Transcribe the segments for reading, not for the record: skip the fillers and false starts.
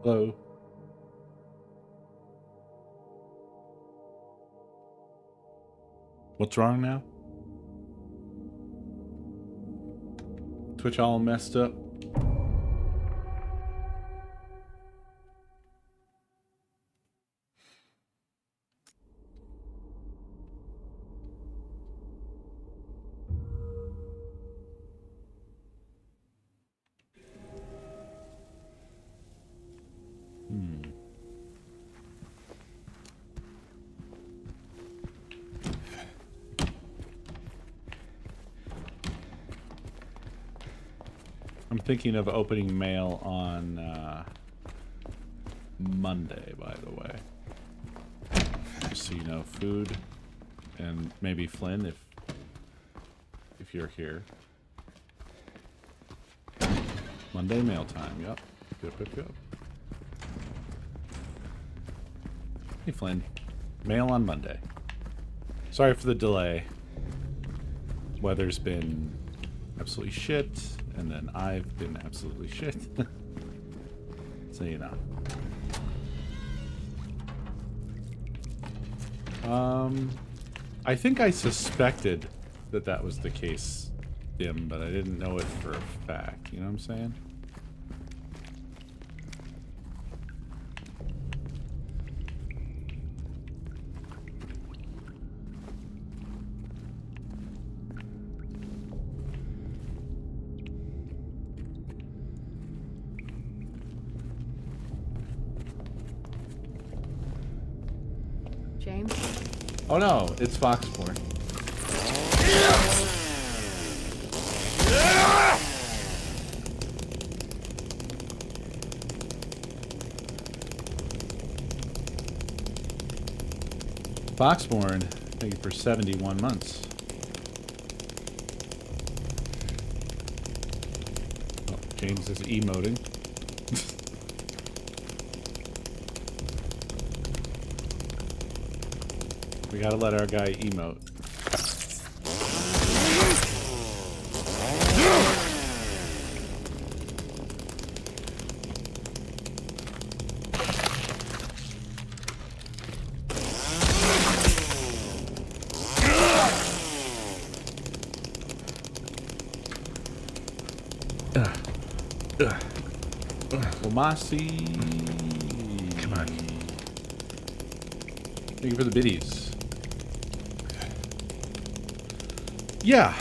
Hello. What's wrong now? Twitch all messed up. I'm thinking of opening mail on Monday, by the way. Just so you know, food and maybe Flynn if you're here. Monday mail time. Yep. Yep. Hey Flynn, mail on Monday. Sorry for the delay. Weather's been absolutely shit. And then I've been absolutely shit. So, you know. I think I suspected that that was the case, Dim, but I didn't know it for a fact. You know what I'm saying? James? Oh no, it's Foxborn. Foxborn, thank you for 71 months. Oh, James is emoting. We gotta let our guy emote. Wamasi. Come on. Thank you for the biddies. Yeah,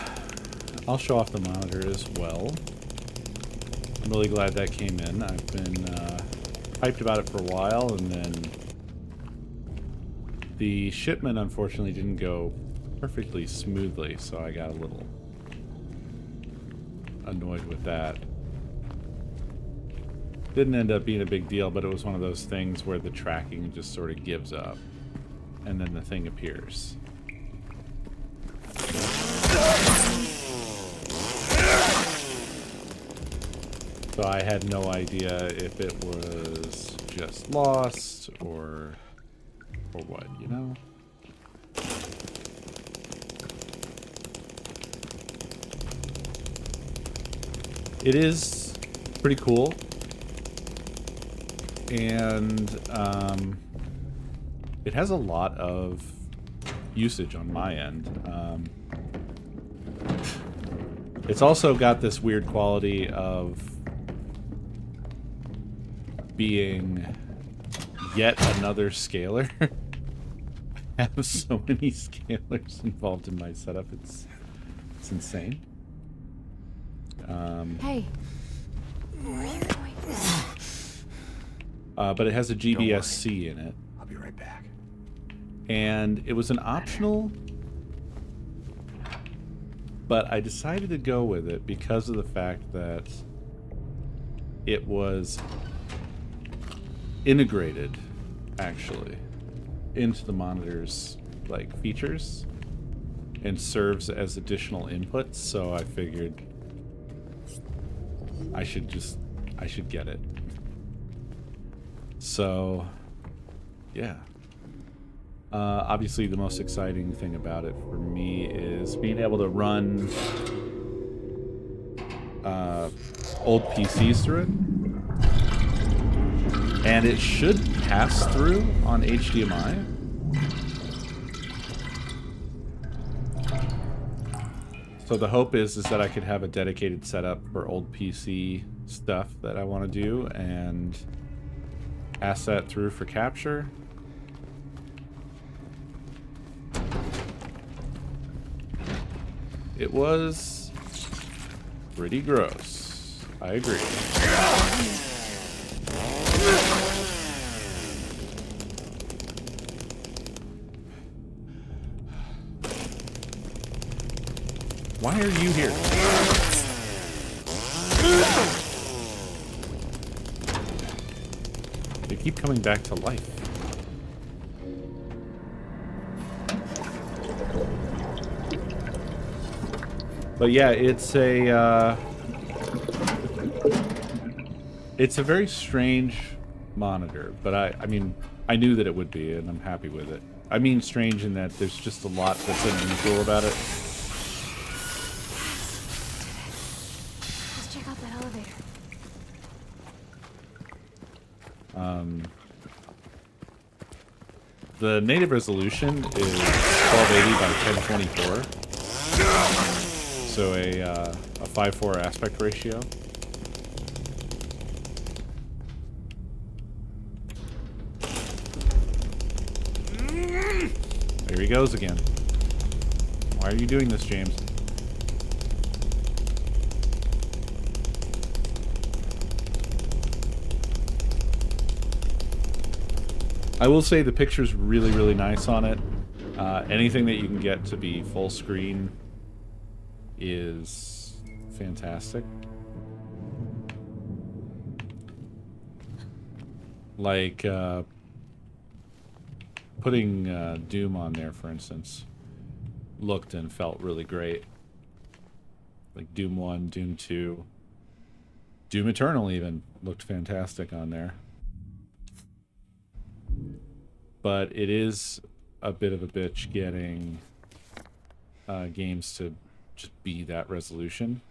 I'll show off the monitor as well. I'm really glad that came in. I've been hyped about it for a while, and then the shipment unfortunately didn't go perfectly smoothly, so I got a little annoyed with that. Didn't end up being a big deal, but it was one of those things where the tracking just sort of gives up, and then the thing appears. So I had no idea if it was just lost or what, you know? It is pretty cool. And it has a lot of usage on my end. It's also got this weird quality of being yet another scaler. I have so many scalers involved in my setup. It's insane. Hey. Where are you going? But it has a GBSC in it. I'll be right back. And it was an optional, but I decided to go with it because of the fact that it was integrated, actually, into the monitor's like features and serves as additional inputs. So I figured I should get it. So, yeah. Obviously, the most exciting thing about it for me is being able to run old PCs through it. And it should pass through on HDMI. So the hope is that I could have a dedicated setup for old PC stuff that I want to do and pass that through for capture. It was pretty gross. I agree. Why are you here? They keep coming back to life. But yeah, it's a very strange monitor, but I mean, I knew that it would be, and I'm happy with it. I mean strange in that there's just a lot that's unusual about it. Let's check out that elevator. The native resolution is 1280 by 1024. So a 5:4 aspect ratio. There he goes again. Why are you doing this, James? I will say the picture's really, really nice on it. Anything that you can get to be full screen is fantastic. Like putting Doom on there, for instance, looked and felt really great. Like Doom 1, Doom 2, Doom Eternal even looked fantastic on there. But it is a bit of a bitch getting games to just be that resolution.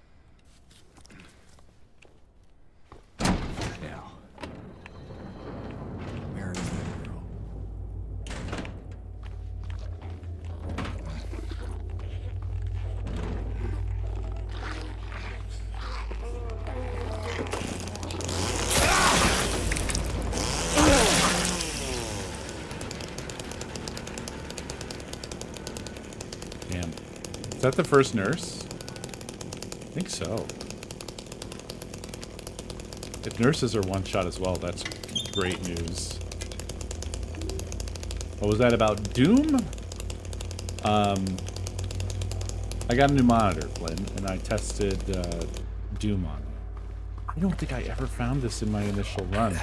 Now, where is that girl? Damn. Is that the first nurse? I think so. If nurses are one shot as well, that's great news. What was that about Doom? I got a new monitor, Flynn, and I tested Doom on it. I don't think I ever found this in my initial run.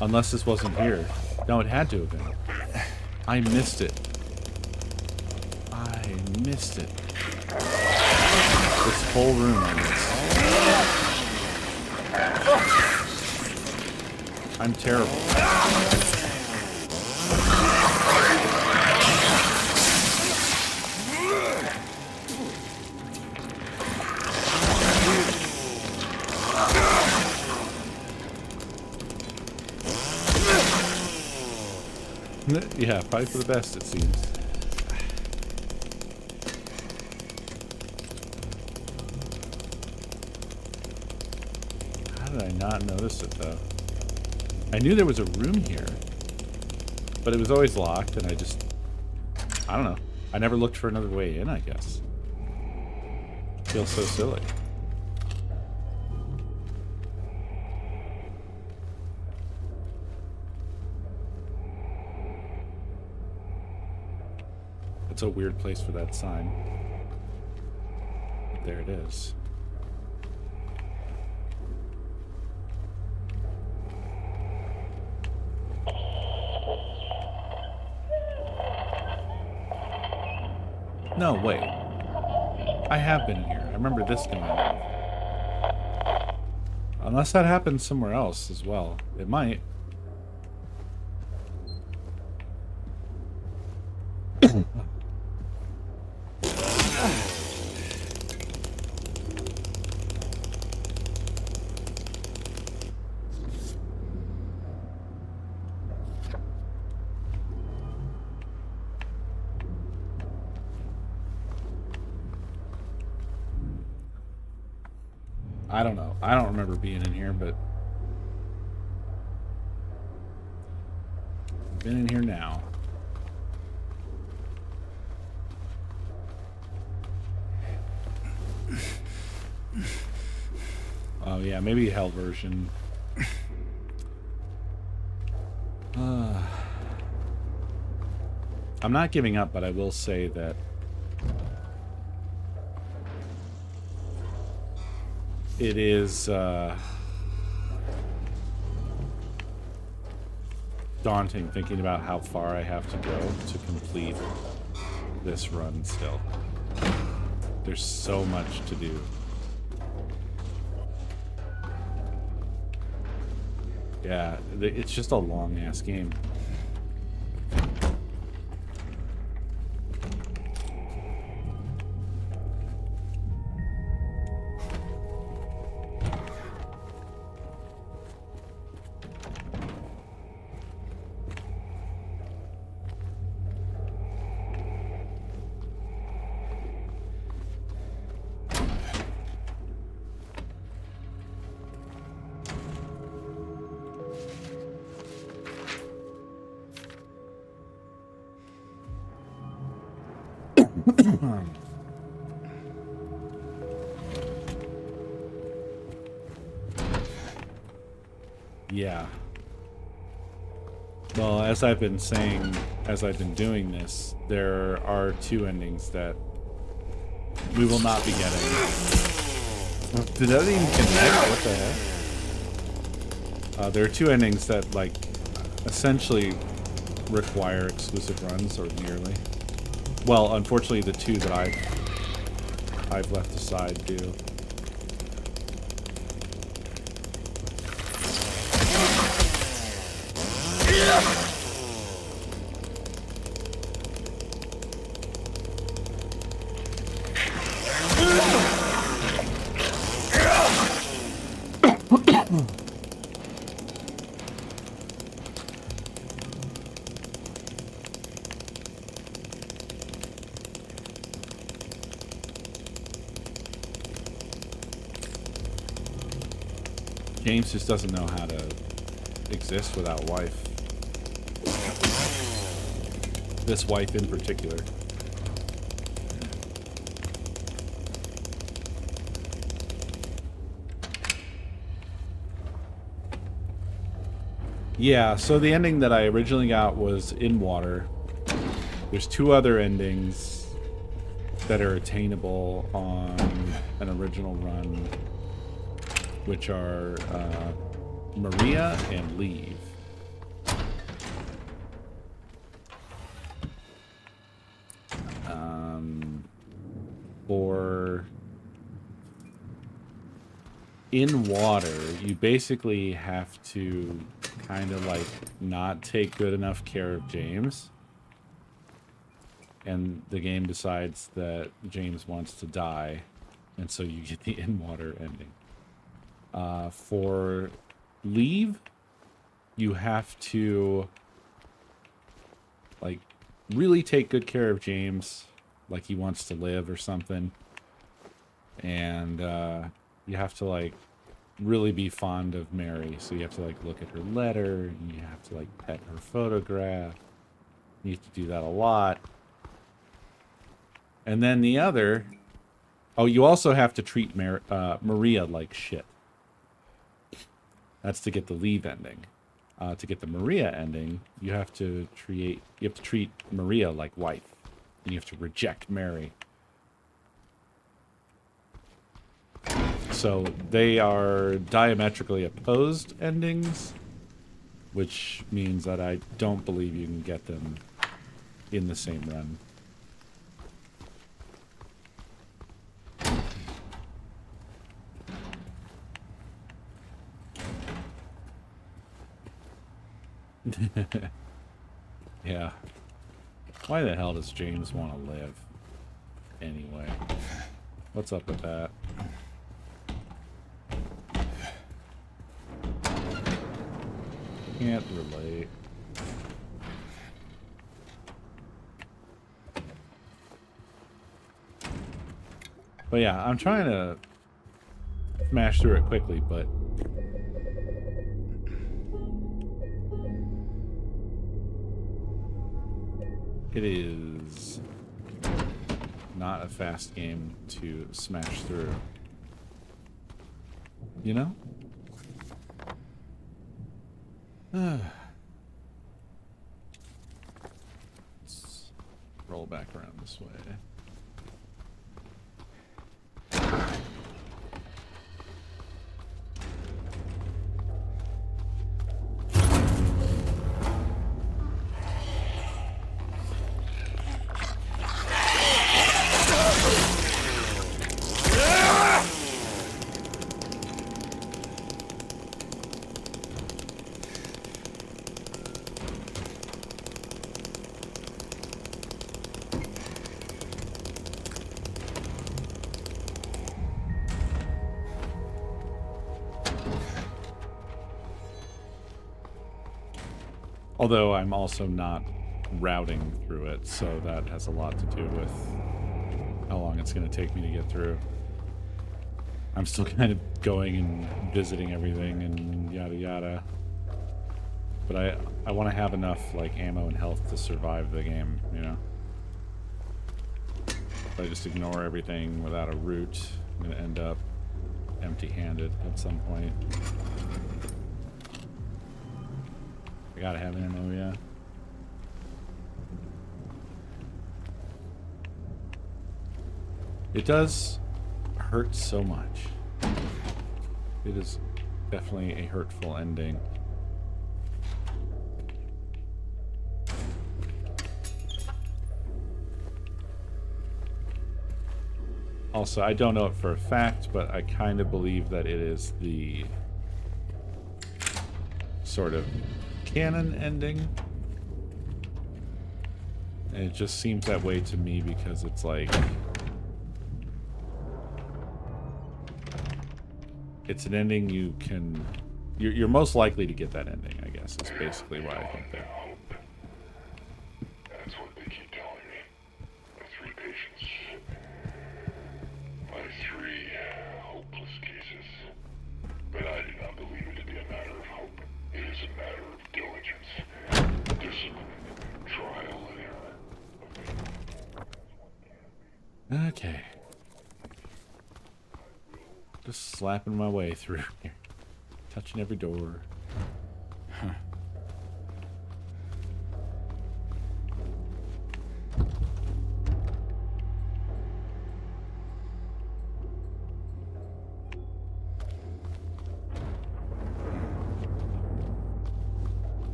Unless this wasn't here. No, it had to have been. I missed it. I missed it. This whole room I missed. I'm terrible. Yeah, probably for the best, it seems. How did I not notice it, though? I knew there was a room here, but it was always locked, and I don't know. I never looked for another way in, I guess. Feels so silly. It's a weird place for that sign. But there it is. No, wait. I have been here. I remember this going on. Unless that happened somewhere else as well. It might. I don't know. I don't remember being in here, but I've been in here now. Oh yeah, maybe hell version. I'm not giving up, but I will say that it is daunting thinking about how far I have to go to complete this run still. There's so much to do. Yeah, it's just a long-ass game. Yeah. Well, as I've been saying, as I've been doing this, there are two endings that we will not be getting. Did that even connect? What the heck? There are two endings that, like, essentially require exclusive runs, or nearly. Well, unfortunately, the two that I've left aside do. James just doesn't know how to exist without wife. This wife in particular. Yeah, so the ending that I originally got was in water. There's two other endings that are attainable on an original run, which are Maria and Leave. For in water, you basically have to kind of like not take good enough care of James, and the game decides that James wants to die, and so you get the in water ending. For Leave, you have to like really take good care of James, like he wants to live or something, and you have to like really be fond of Mary, so you have to like look at her letter, and you have to like pet her photograph. You have to do that a lot. And then the other, oh, you also have to treat Maria like shit. That's to get the Leave ending. To get the Maria ending, you have to treat Maria like wife, and you have to reject Mary. So they are diametrically opposed endings, which means that I don't believe you can get them in the same run. Yeah. Why the hell does James want to live? Anyway. What's up with that? Can't relate. But yeah, I'm trying to smash through it quickly, but it is not a fast game to smash through. You know? Let's roll back around this way. Although I'm also not routing through it, so that has a lot to do with how long it's going to take me to get through. I'm still kind of going and visiting everything and yada yada. But I want to have enough like ammo and health to survive the game, you know? If I just ignore everything without a route, I'm going to end up empty-handed at some point. I gotta have ammo, yeah. It does hurt so much. It is definitely a hurtful ending. Also, I don't know it for a fact, but I kind of believe that it is the sort of canon ending. And it just seems that way to me because it's like it's an ending you can you're most likely to get that ending, I guess, is basically why I think that. That's what they keep telling me. My 3 patients. My 3 hopeless cases. But I do not believe it to be a matter of hope. It is a matter of diligence, discipline, trial and error. Okay. Just slapping my way through here. Touching every door. Huh.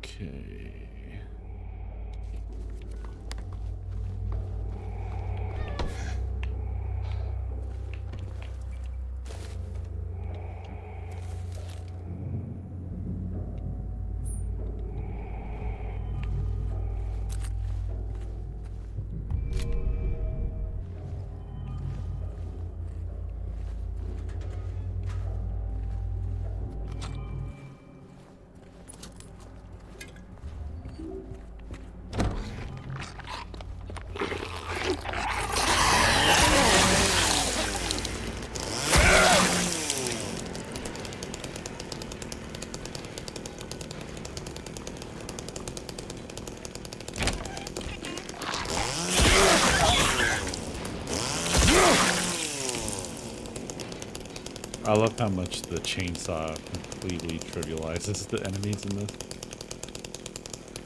Okay. I love how much the chainsaw completely trivializes the enemies in this.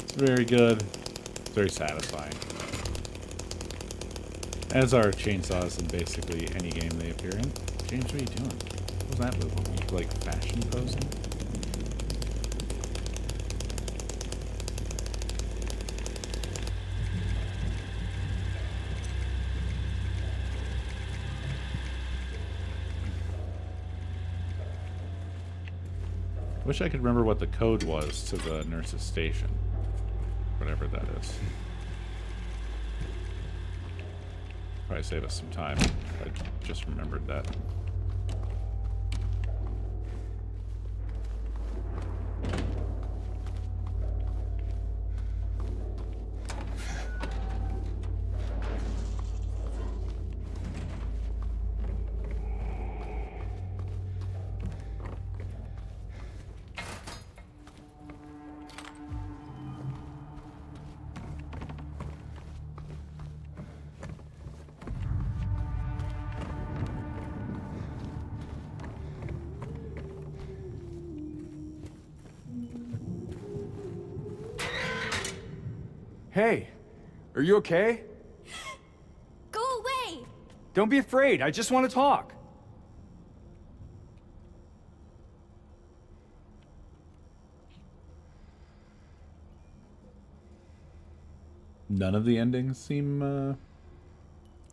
It's very good. It's very satisfying. As are chainsaws in basically any game they appear in. James, what are you doing? What was that move? Are you, like, fashion posing? Wish I could remember what the code was to the nurse's station. Whatever that is. Probably save us some time if I just remembered that. Hey, are you okay? Go away! Don't be afraid, I just want to talk. None of the endings seem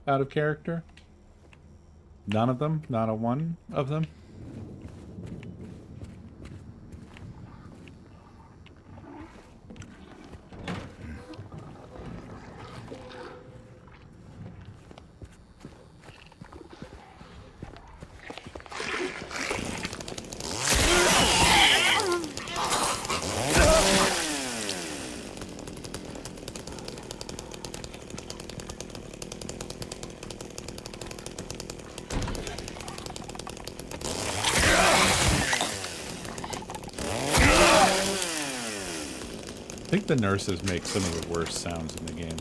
out of character. None of them? Not a one of them? I think the nurses make some of the worst sounds in the game.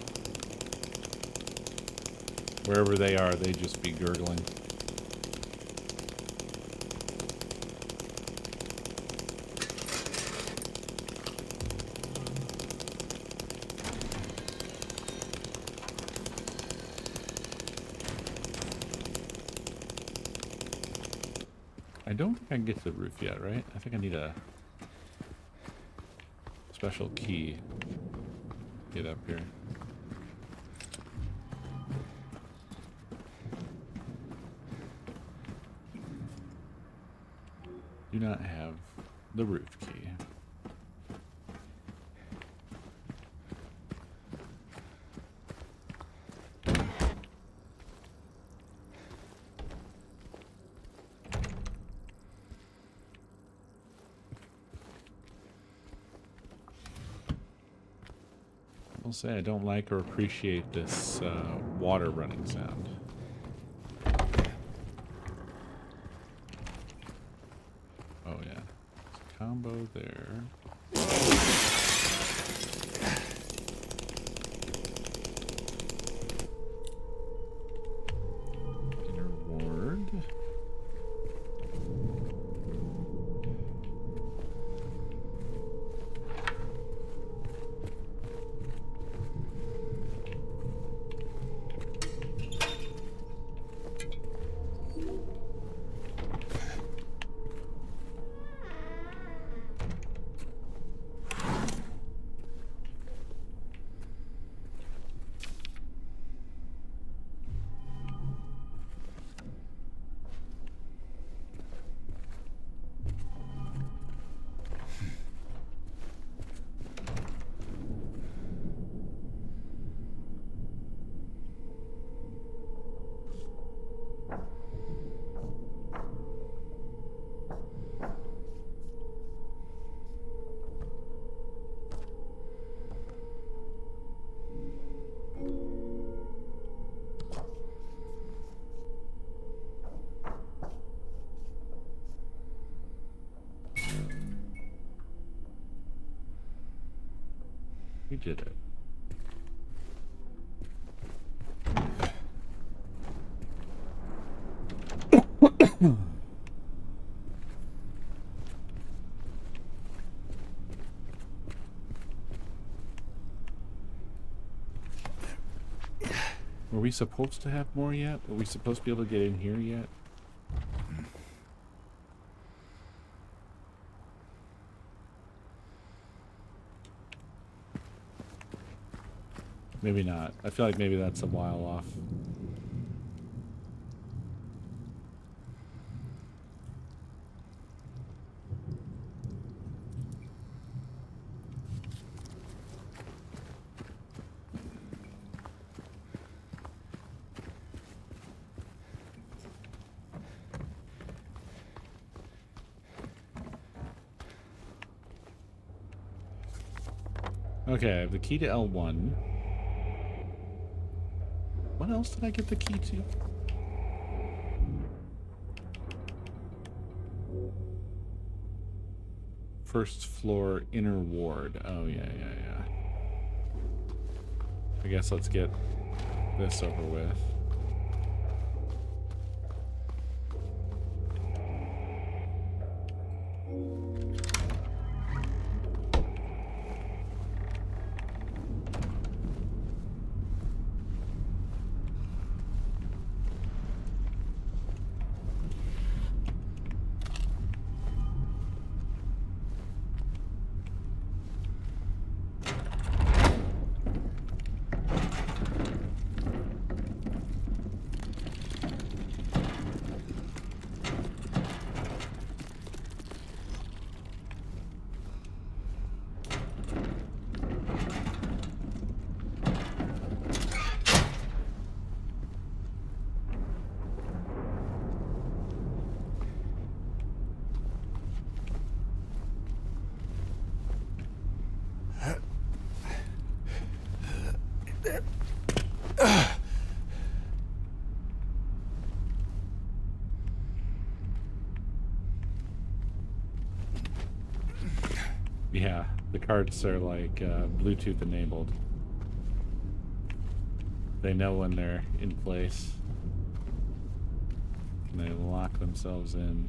Wherever they are, they just be gurgling. I don't think I can get to the roof yet, right? I think I need a special key to get up here. Do not have the roof key. I'll say I don't like or appreciate this water running sound. Oh yeah, there's a combo there. Inner ward. We did it. Were we supposed to have more yet? Were we supposed to be able to get in here yet? Maybe not. I feel like maybe that's a while off. Okay, I have the key to L1. What else did I get the key to? First floor inner ward. Oh, yeah. I guess let's get this over with. Yeah, the carts are like Bluetooth enabled. They know when they're in place. And they lock themselves in.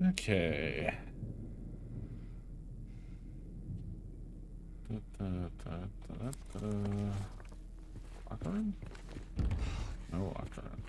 Okay. Walk-on? No walk-on.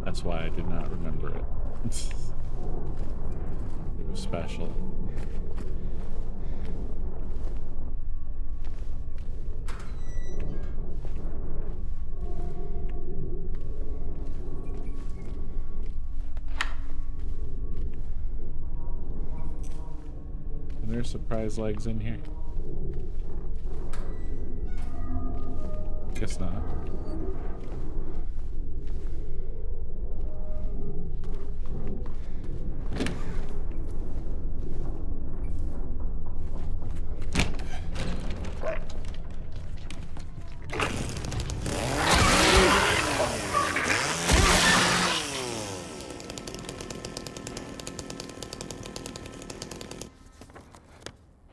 That's why I did not remember it. It was special. there surprise legs in here? Guess not.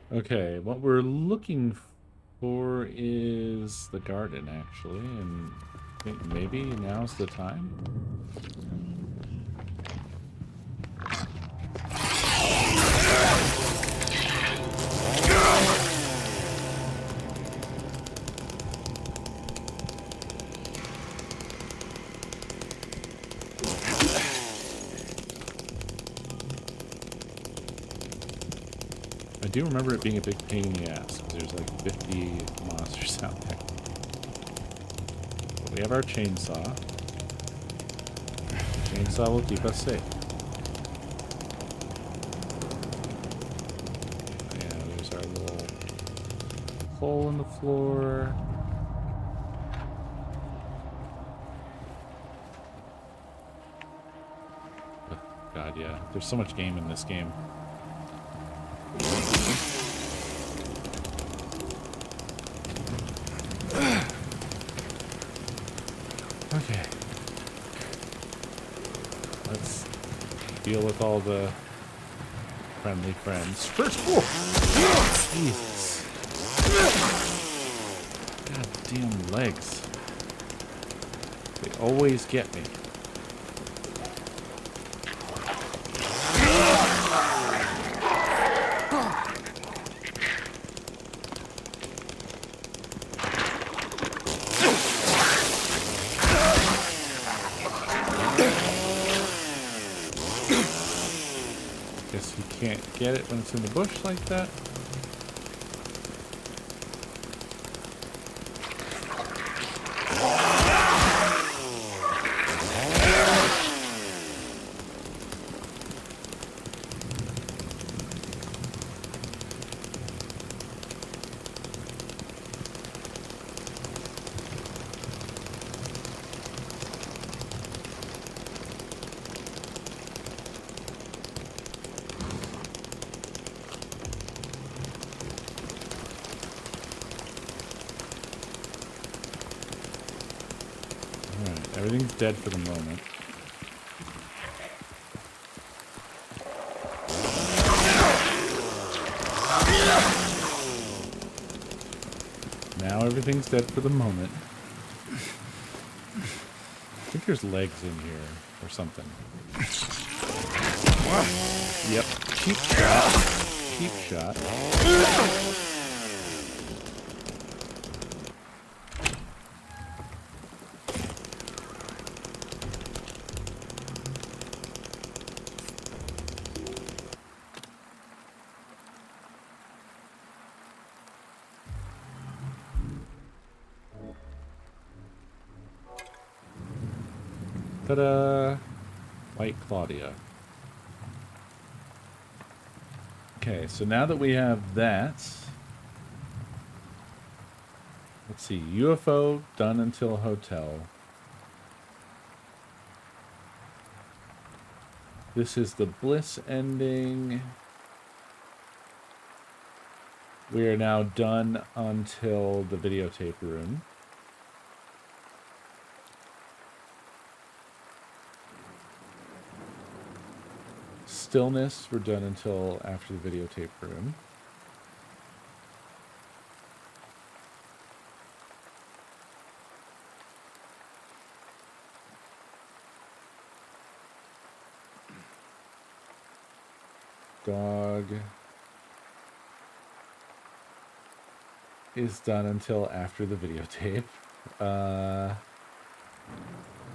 Okay, what we're looking for is the garden, actually, and I think maybe now's the time. I do remember it being a big pain in the ass, because there's like 50 monsters out there. But we have our chainsaw. The chainsaw will keep us safe. Yeah, there's our little hole in the floor. Oh, God, yeah. There's so much game in this game. Okay. Let's deal with all the friendly friends. First floor! Jesus. Goddamn legs. They always get me. Guess you can't get it when it's in the bush like that. Alright, everything's dead for the moment. Now everything's dead for the moment. I think there's legs in here or something. Yep, cheap shot. Cheap shot. Ta-da! White Claudia. Okay, so now that we have that, let's see, UFO done until hotel. This is the Bliss ending. We are now done until the videotape room. Stillness, we're done until after the videotape room. Dog is done until after the videotape,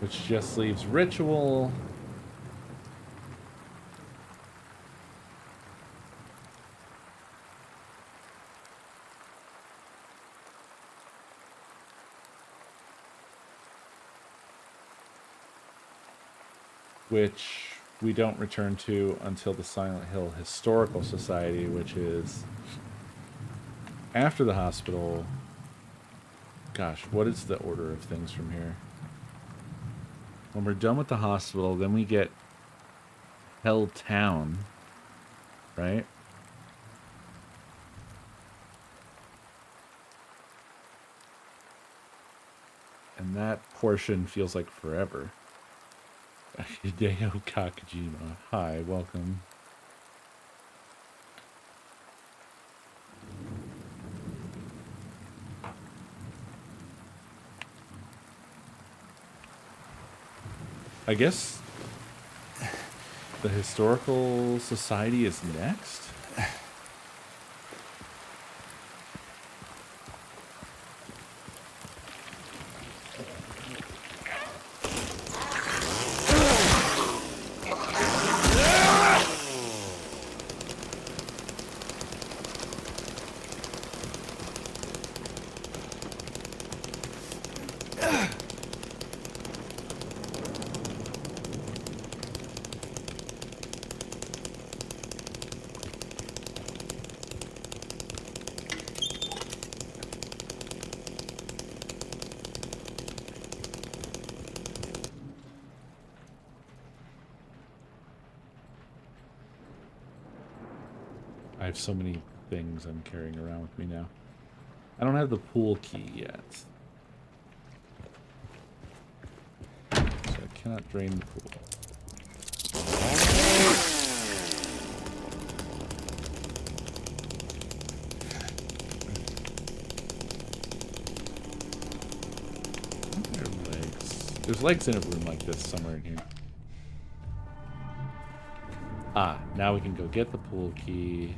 which just leaves ritual. Which we don't return to until the Silent Hill Historical Society, which is after the hospital. Gosh, what is the order of things from here? When we're done with the hospital, then we get Hell Town, right? And that portion feels like forever. Hideo Kakujima. Hi, welcome. I guess the Historical Society is next? I have so many things I'm carrying around with me now. I don't have the pool key yet. So I cannot drain the pool. There are legs. There's legs in a room like this somewhere in here. Ah, now we can go get the pool key.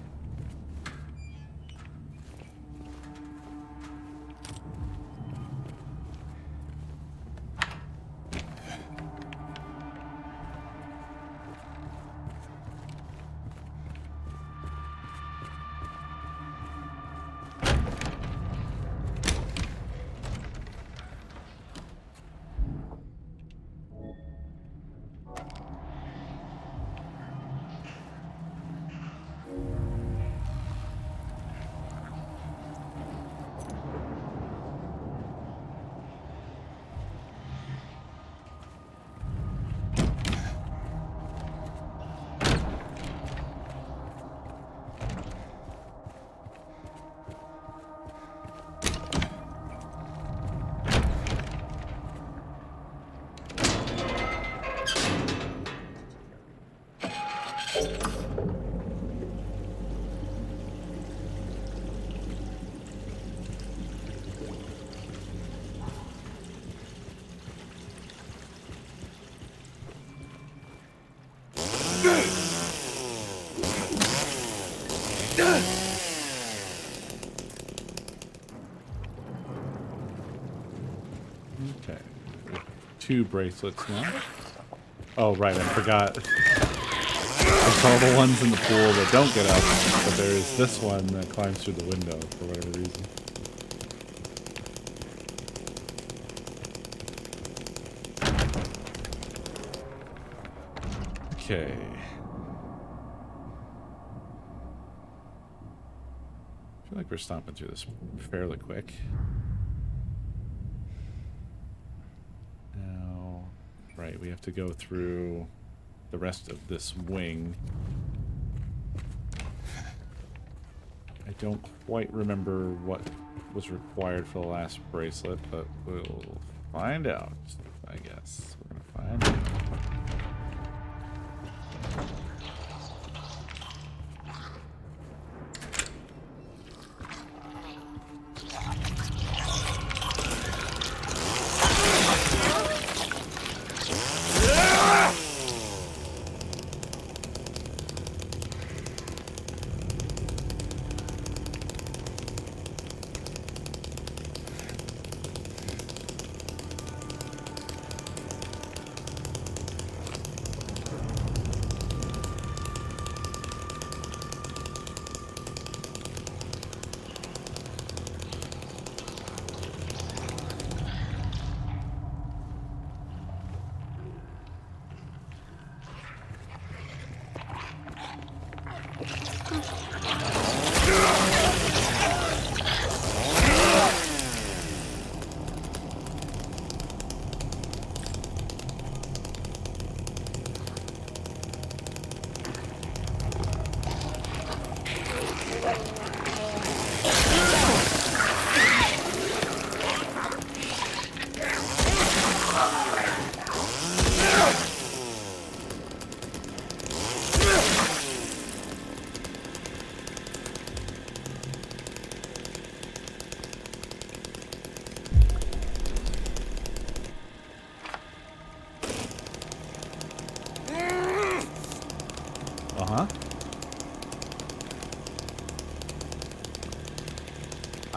Okay. 2 bracelets now. Oh, right, I forgot. There's all the ones in the pool that don't get up, but there is this one that climbs through the window for whatever reason. Okay. I feel like we're stomping through this fairly quick. Now, right, we have to go through the rest of this wing. I don't quite remember what was required for the last bracelet, but we'll find out, I guess. We're gonna find out.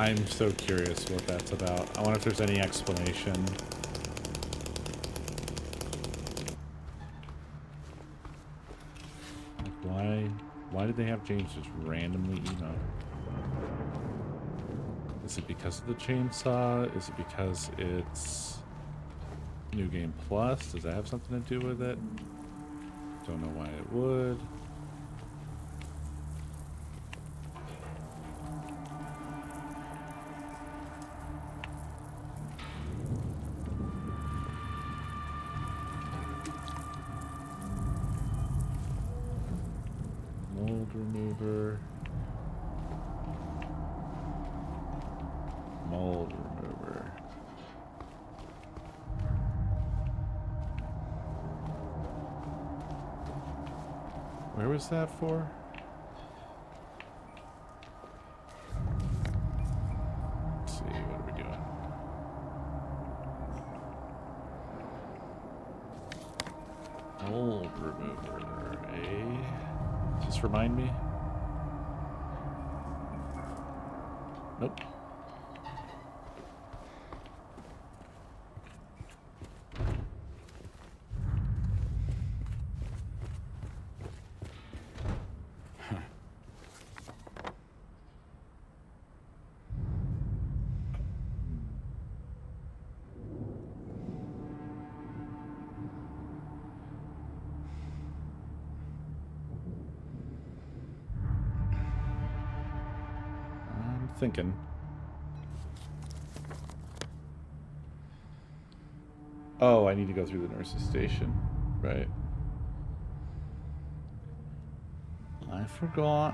I'm so curious what that's about. I wonder if there's any explanation. Like why did they have James just randomly emo? Is it because of the chainsaw? Is it because it's New Game Plus? Does that have something to do with it? Don't know why it would. Mold remover. Mold remover. Where was that for? Let's see, what are we doing? Mold remover, eh? Just remind me? Nope. I'm thinking. Oh, I need to go through the nurse's station. Right. I forgot.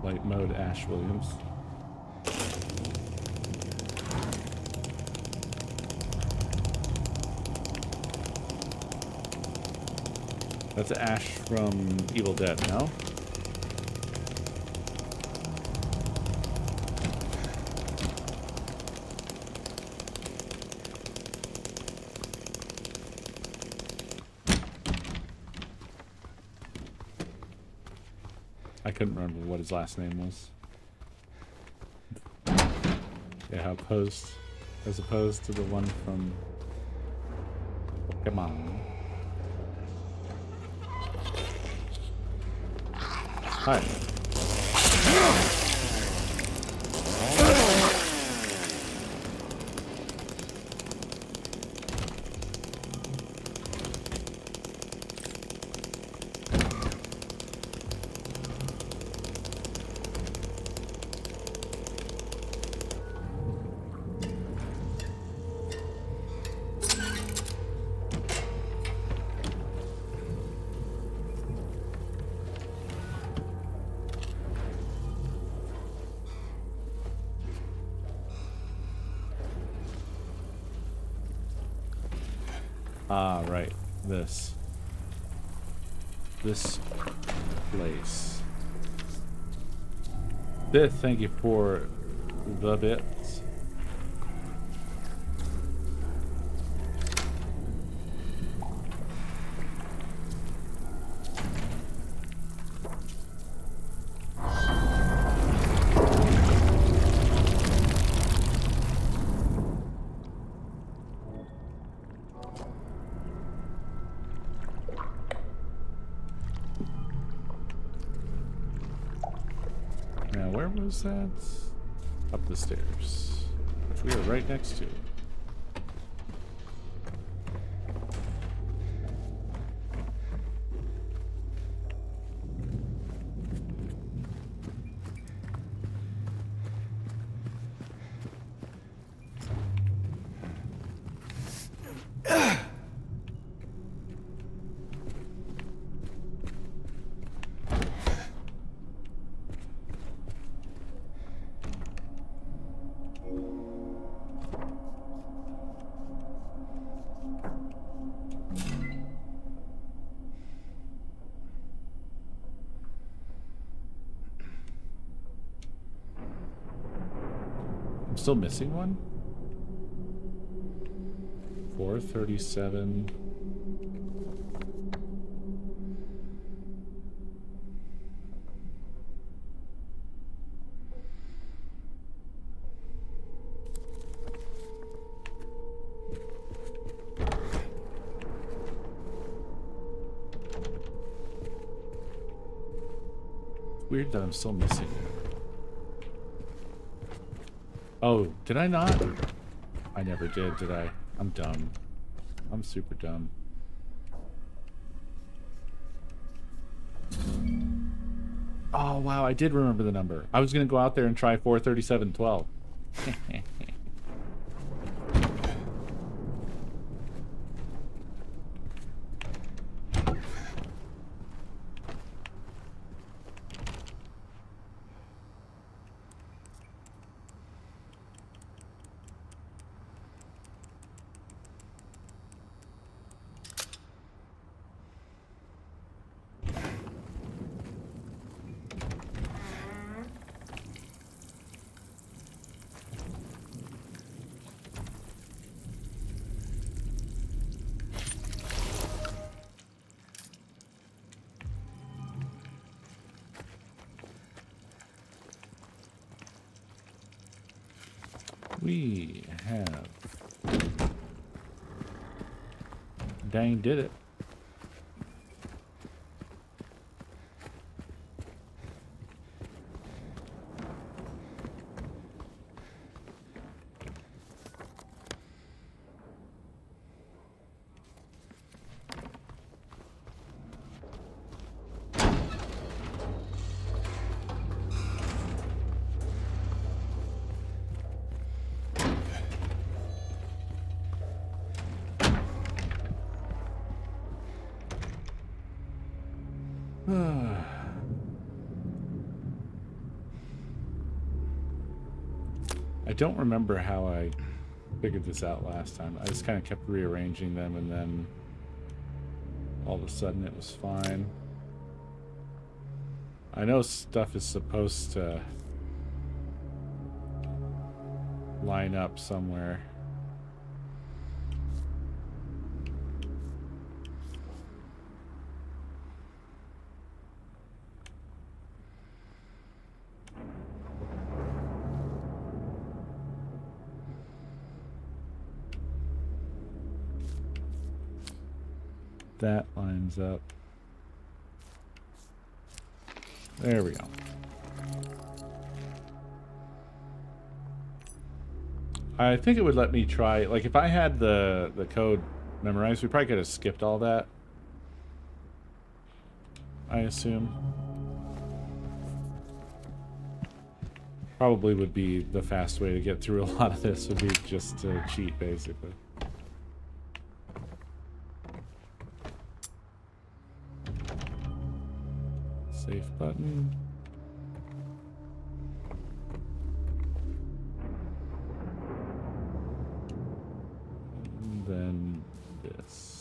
Light mode Ash Williams. That's Ash from Evil Dead, no? I couldn't remember what his last name was. Yeah, as opposed to the one from Pokemon. Hi. Ah, right. This place. Bith, thank you for the bits. Now, where was that? Up the stairs, which we are right next to. still missing one? 437. Weird that I'm still missing it. Oh, did I not? I never did I? I'm dumb. I'm super dumb. Oh, wow, I did remember the number. I was going to go out there and try 43712. We have... Dang did it. I don't remember how I figured this out last time. I just kind of kept rearranging them and then all of a sudden it was fine. I know stuff is supposed to line up somewhere. That lines up. There we go. I think it would let me try, like if I had the code memorized, we probably could have skipped all that. I assume. Probably would be the fast way to get through a lot of this, would be just to cheat basically. Safe button. And then this.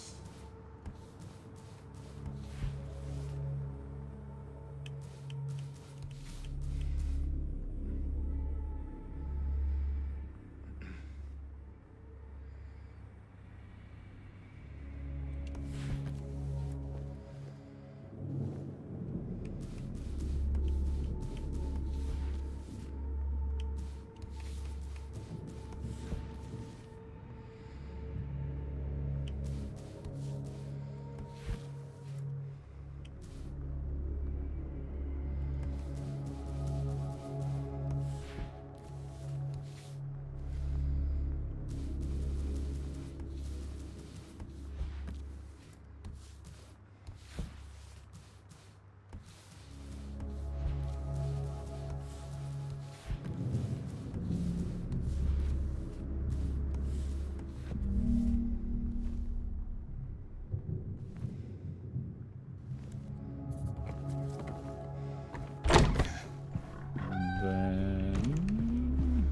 Then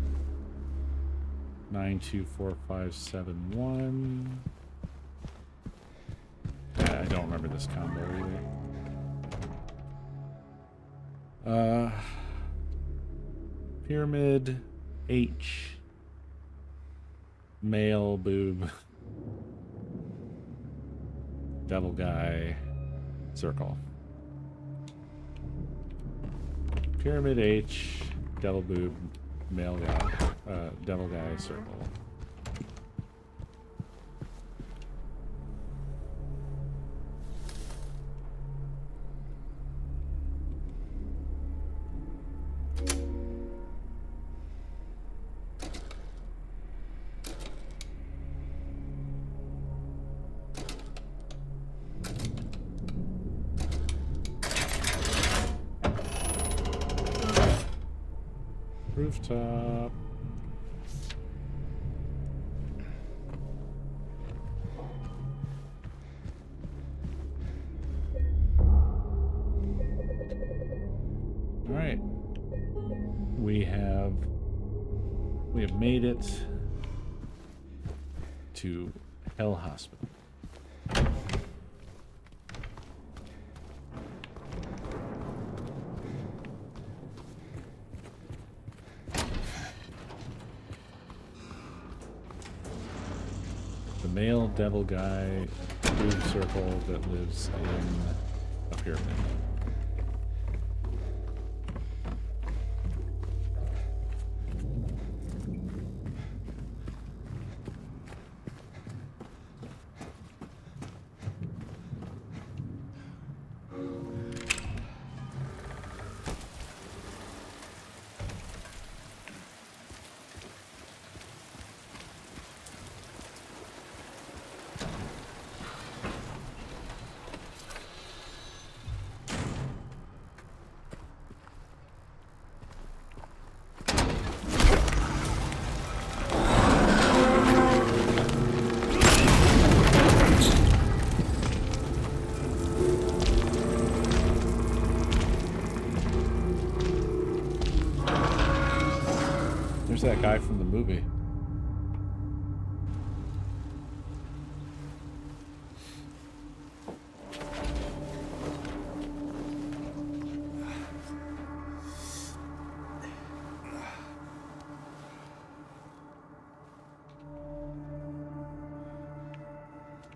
924571. I don't remember this combo either. Pyramid H Male boob. Devil guy. Circle. Pyramid H. Devil boob. Male guy. Devil guy. Circle. Rooftop. All right. We have made it to Hell Hospital. The male devil guy boob circle that lives in a pyramid. There's that guy from the movie.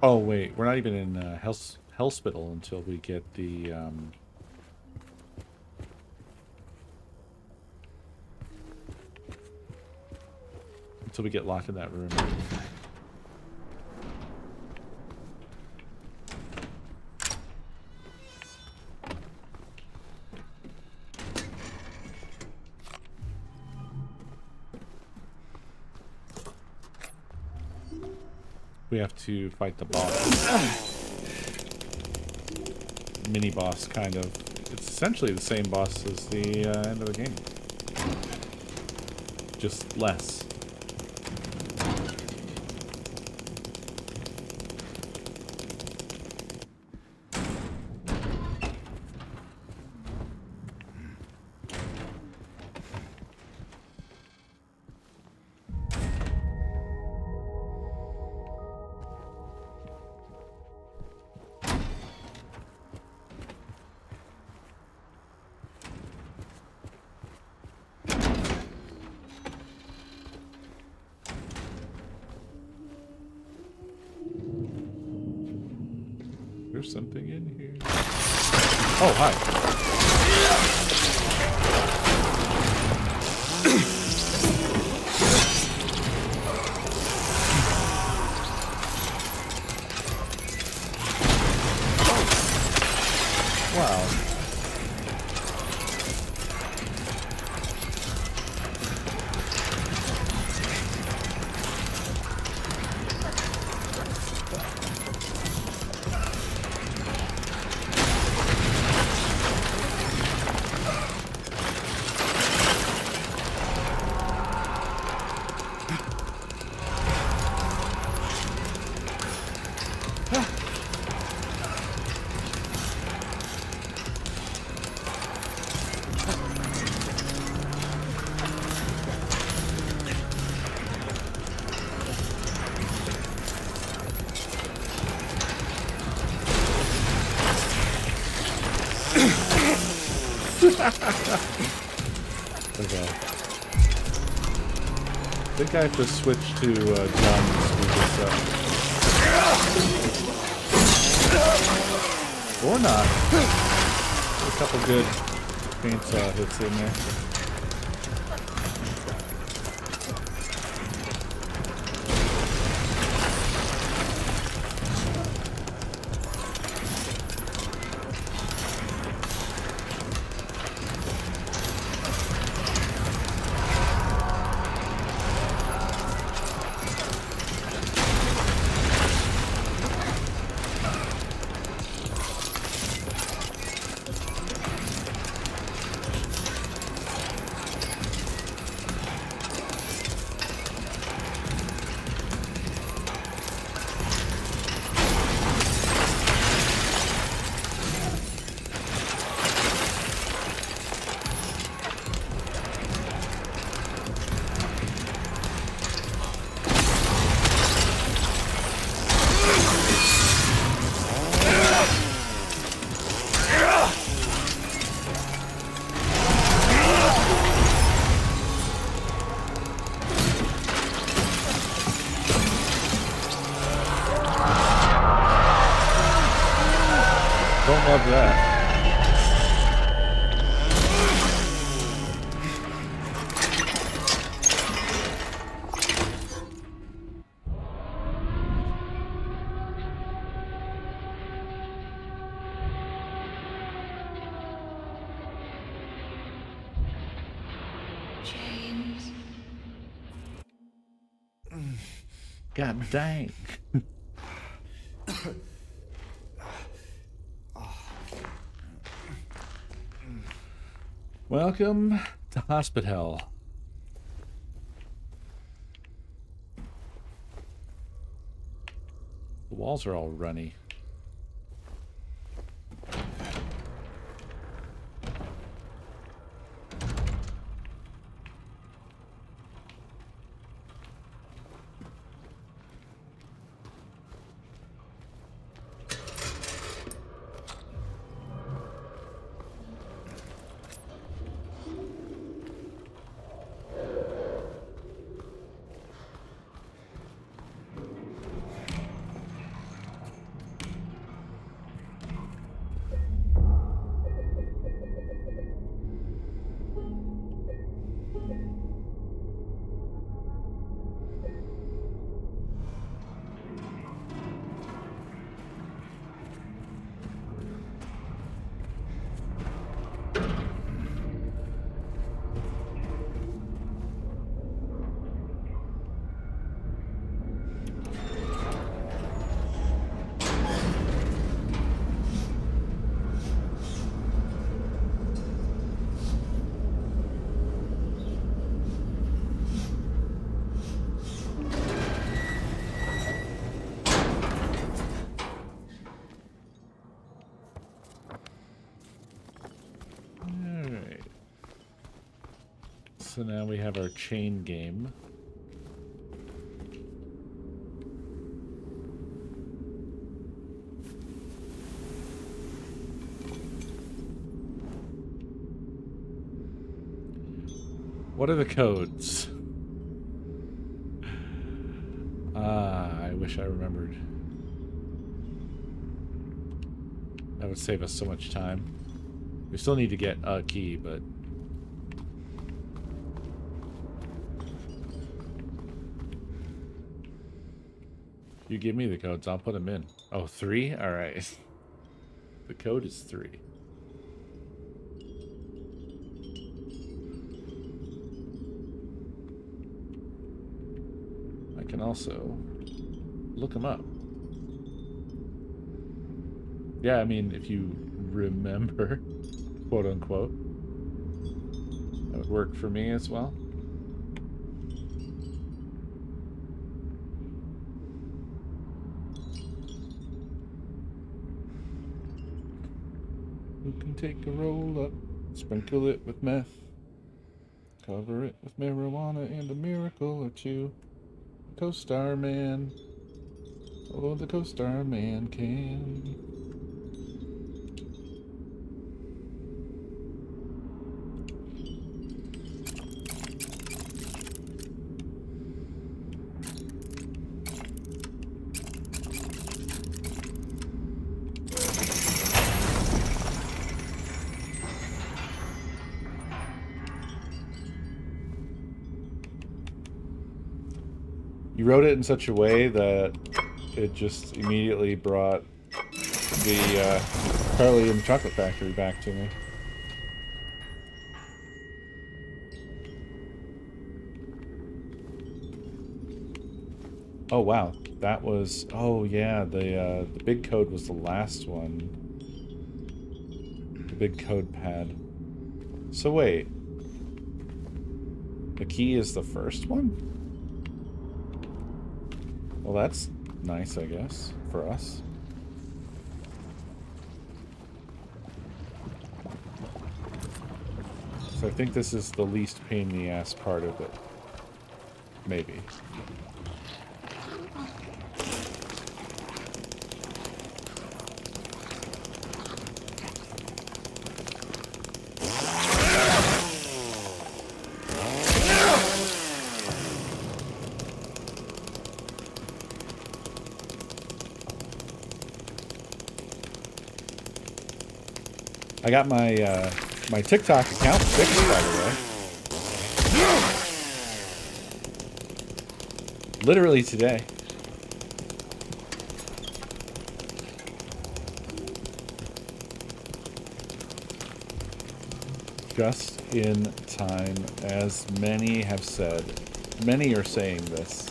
Oh wait, we're not even in Hellspital until we get the until we get locked in that room. We have to fight the boss. Mini boss, kind of. It's essentially the same boss as the end of the game. Just less. There's something in here. Oh, hi. Wow. Okay. think I have to switch to John to speed this up. Or not. A couple good chainsaw hits in there. Don't love that. James. God dang. Welcome to hospital. The walls are all runny. Alright. So now we have our chain game. What are the codes? I wish I remembered. That would save us so much time. We still need to get a key, but... You give me the codes, I'll put them in. Oh, 3? Alright. The code is 3. I can also look them up. Yeah, I mean, if you remember, quote unquote, that would work for me as well. You can take a roll up, sprinkle it with meth, cover it with marijuana and a miracle or two. Coestar Man. Oh, the Coestar Man can. You wrote it in such a way that it just immediately brought the Charlie and the Chocolate Factory back to me. Oh wow, that was, oh yeah, the big code was the last one. The big code pad. So wait, the key is the first one? Well, that's nice, I guess, for us. So I think this is the least pain in the ass part of it. Maybe. I got my my TikTok account fixed, by the way. Literally today. Just in time, as many have said. Many are saying this.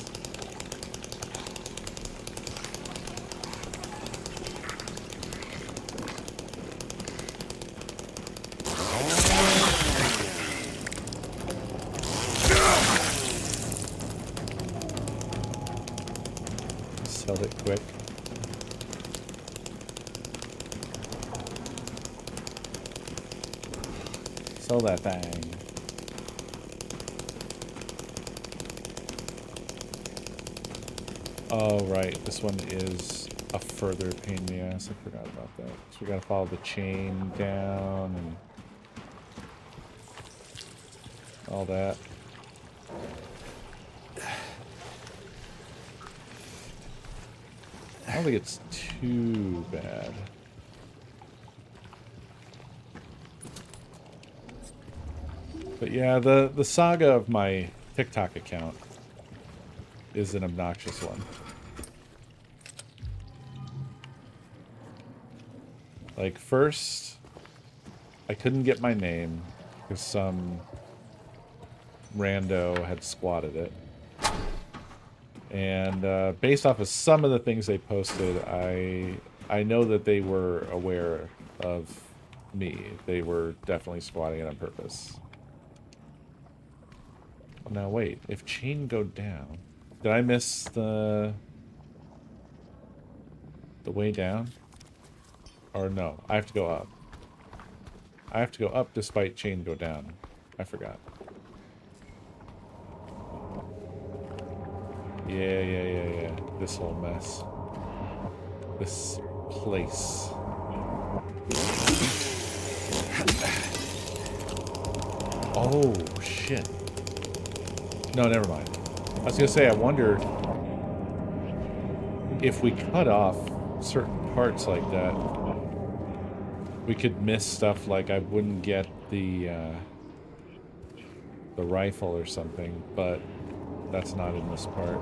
Sell it quick. Sell that thing. Oh, right. This one is a further pain in the ass. I forgot about that. So we gotta follow the chain down and all that. I don't think it's too bad. But yeah, the saga of my TikTok account is an obnoxious one. Like, first, I couldn't get my name because some rando had squatted it. And based off of some of the things they posted, I know that they were aware of me. They were definitely squatting it on purpose. Now wait, if chain go down, did I miss the way down? Or no, I have to go up. I have to go up despite chain go down. I forgot. Yeah. This whole mess. This place. Oh, shit. No, never mind. I was gonna say, I wonder if we cut off certain parts like that, we could miss stuff like I wouldn't get the rifle or something, but that's not in this part.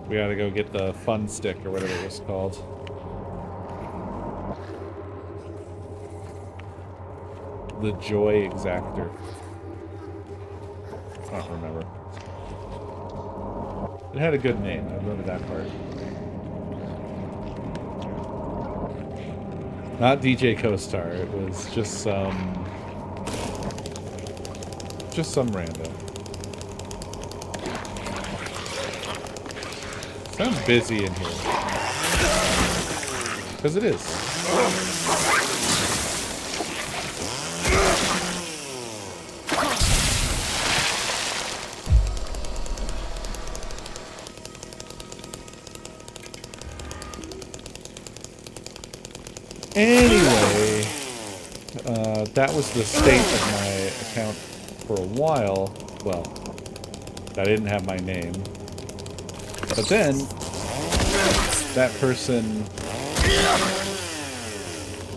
We gotta go get the fun stick or whatever it was called. The Joy Exactor. I don't remember. It had a good name. I remember that part. Not DJ Coestar. It was just some random. Sounds busy in here. Because it is. that was the state of my account for a while. Well, I didn't have my name. But then, that person...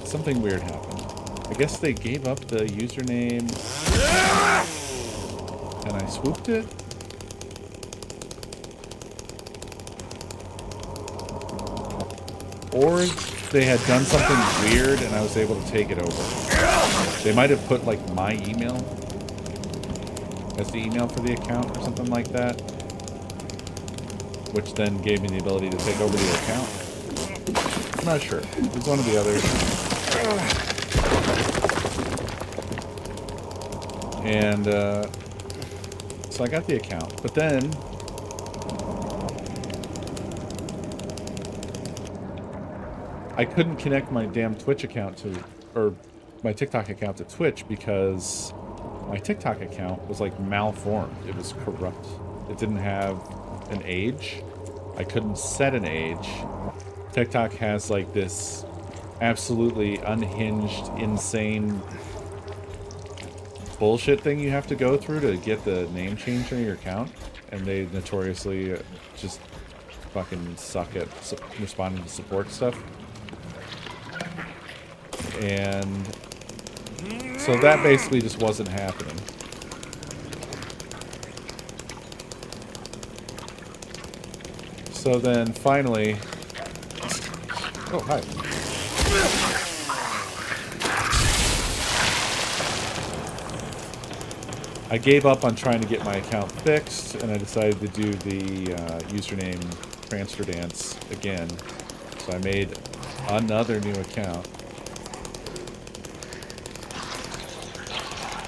Something weird happened. I guess they gave up the username, and I swooped it? Or they had done something weird and I was able to take it over. They might have put, like, my email as the email for the account or something like that, which then gave me the ability to take over the account. I'm not sure. It was one of the others. And, so I got the account. But then... I couldn't connect my damn Twitch account to... or my TikTok account to Twitch because my TikTok account was, like, malformed. It was corrupt. It didn't have an age. I couldn't set an age. TikTok has, like, this absolutely unhinged, insane bullshit thing you have to go through to get the name changed on your account. And they notoriously just fucking suck at responding to support stuff. And so that basically just wasn't happening. So then finally... Oh, hi. I gave up on trying to get my account fixed, and I decided to do the username transfer dance again. So I made another new account.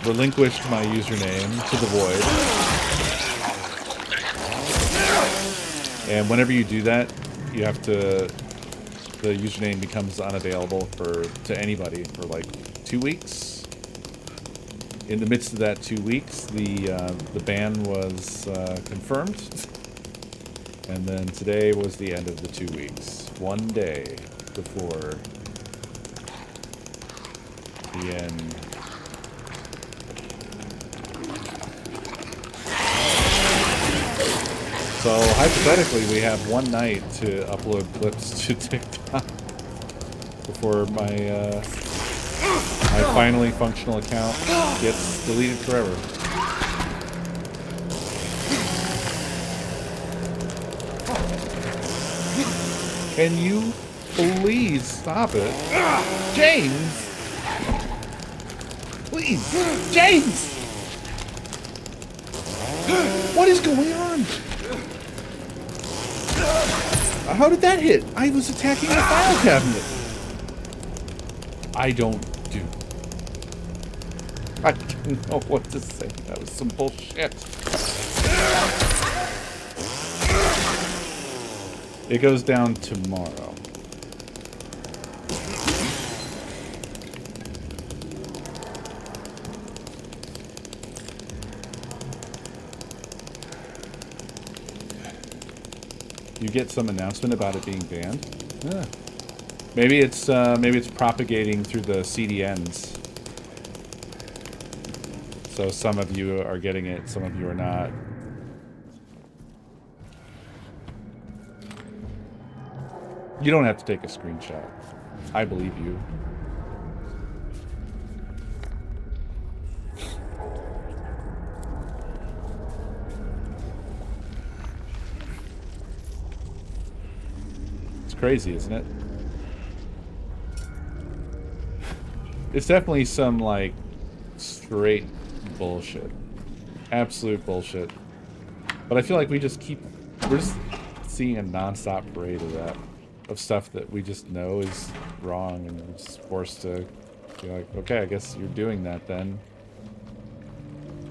Relinquished my username to the void. And whenever you do that, you have to... the username becomes unavailable to anybody for like 2 weeks. In the midst of that 2 weeks, the ban was confirmed. And then today was the end of the 2 weeks. 1 day before the end. So, hypothetically, we have 1 night to upload clips to TikTok before my my finally functional account gets deleted forever. Can you please stop it? James! Please! James! What is going on? How did that hit? I was attacking the file cabinet. I don't know what to say. That was some bullshit. It goes down tomorrow. You get some announcement about it being banned? Yeah. Maybe it's propagating through the CDNs. So some of you are getting it, some of you are not. You don't have to take a screenshot. I believe you. It's crazy, isn't it? It's definitely some, like, straight bullshit. Absolute bullshit. But I feel like we're just seeing a non-stop parade of that. Of stuff that we just know is wrong, and we're just forced to be like, okay, I guess you're doing that then.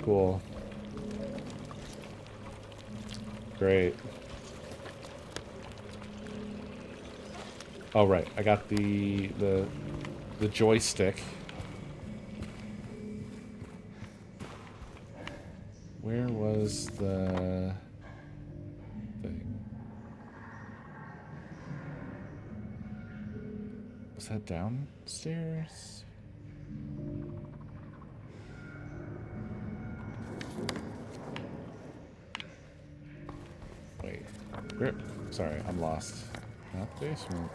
Cool. Great. Oh, right. I got the joystick. Where was the thing? Was that downstairs? Sorry, I'm lost. Not the basement.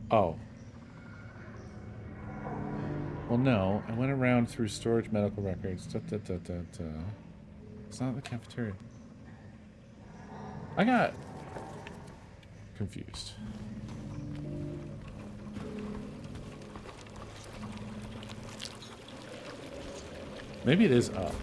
Oh. Well, no. I went around through storage medical records. It's not the cafeteria. I got confused. Maybe it is up.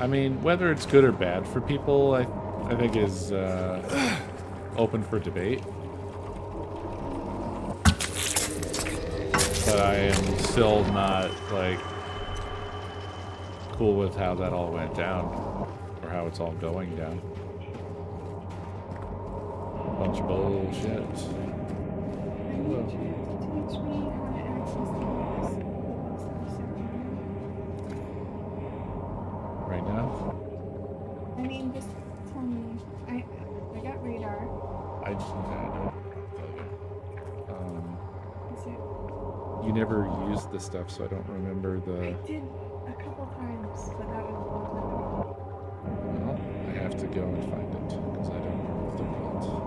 I mean, whether it's good or bad for people, I think is open for debate. But I am still not, like, cool with how that all went down. Or how it's all going down. Bunch of bullshit. I need you to teach me how to access the Right now? I mean, just tell me. I got radar. I just need to know. Is it? You never used the stuff, so I don't remember the... I did a couple times, but that was a long time ago. Well, I have to go and find it, because I don't remember what they're called.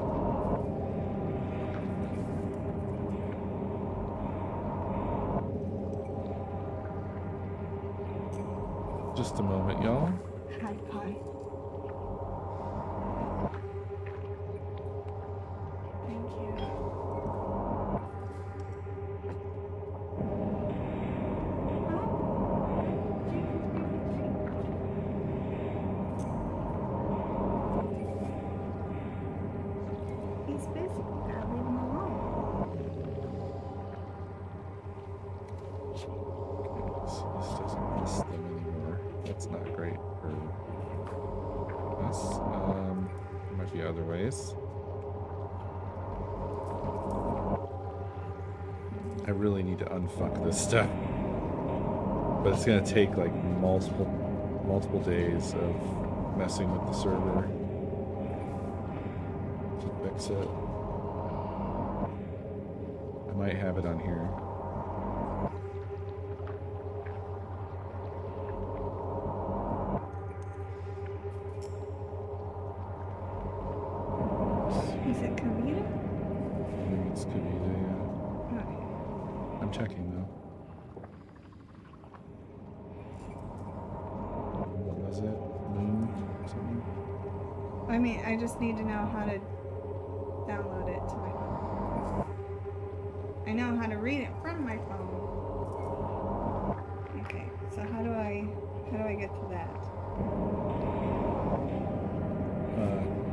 Just a moment, y'all. Hi, Pi. Thank you. He's busy. Gotta leave him alone. So this doesn't miss them anymore. That's not great for us. There might be other ways. I really need to unfuck this stuff. But it's gonna take like multiple days of messing with the server to fix it. I might have it on here. Is it Kavita? Maybe it's Kavita, yeah. Okay. I'm checking though. What was it? Moon or something? I mean, I just need to know how to download it to my phone. I know how to read it from my phone. Okay, so how do I get to that?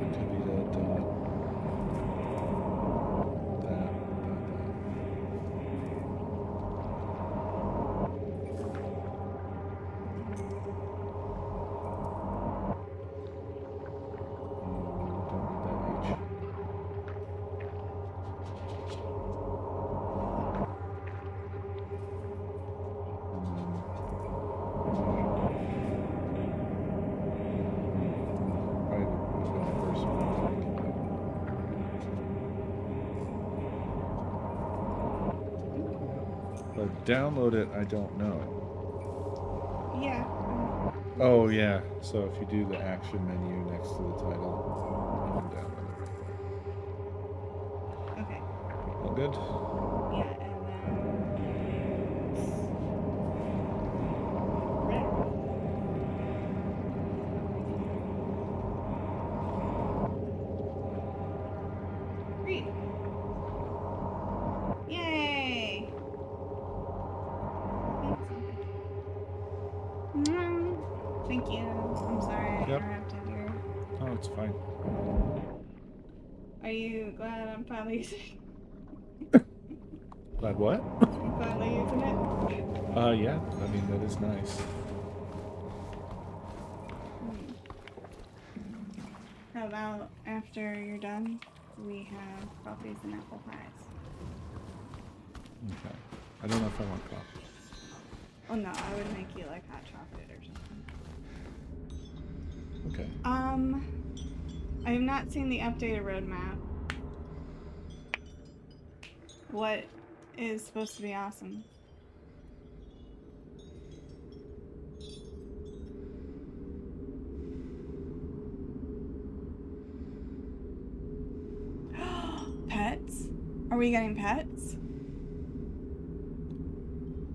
Kavita dot that. Don't need that H. But download it, I don't know. Yeah. Oh yeah, so if you do the action menu next to the title, you can download it right there. Okay. All good? Yeah, and read. Yay! Thank you. I'm sorry I Yep. interrupted your... Oh, it's fine. Are you glad I'm finally using Glad what? I'm finally using it? Yeah, I mean, that is nice. How about after you're done? we have coffees and apple pies. Okay. I don't know if I want coffee. Oh no, I would make you like hot chocolate or something. Okay. I have not seen the updated roadmap. What is supposed to be awesome? Pets? Are we getting pets?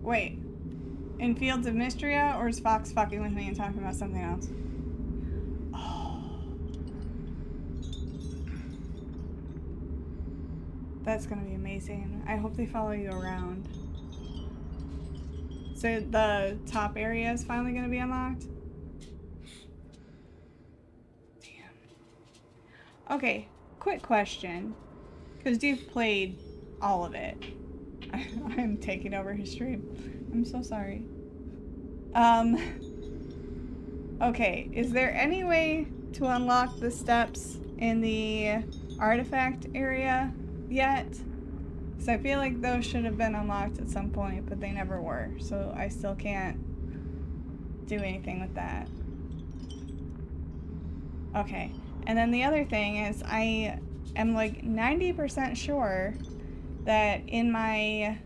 Wait. In Fields of Mystria, or is Fox fucking with me and talking about something else? Oh. That's gonna be amazing. I hope they follow you around. So the top area is finally gonna be unlocked? Damn. Okay, quick question. Because you've played all of it. I'm taking over his stream. I'm so sorry. Okay, is there any way to unlock the steps in the artifact area yet? Because I feel like those should have been unlocked at some point, but they never were. So I still can't do anything with that. Okay, and then the other thing is I am like 90% sure that in my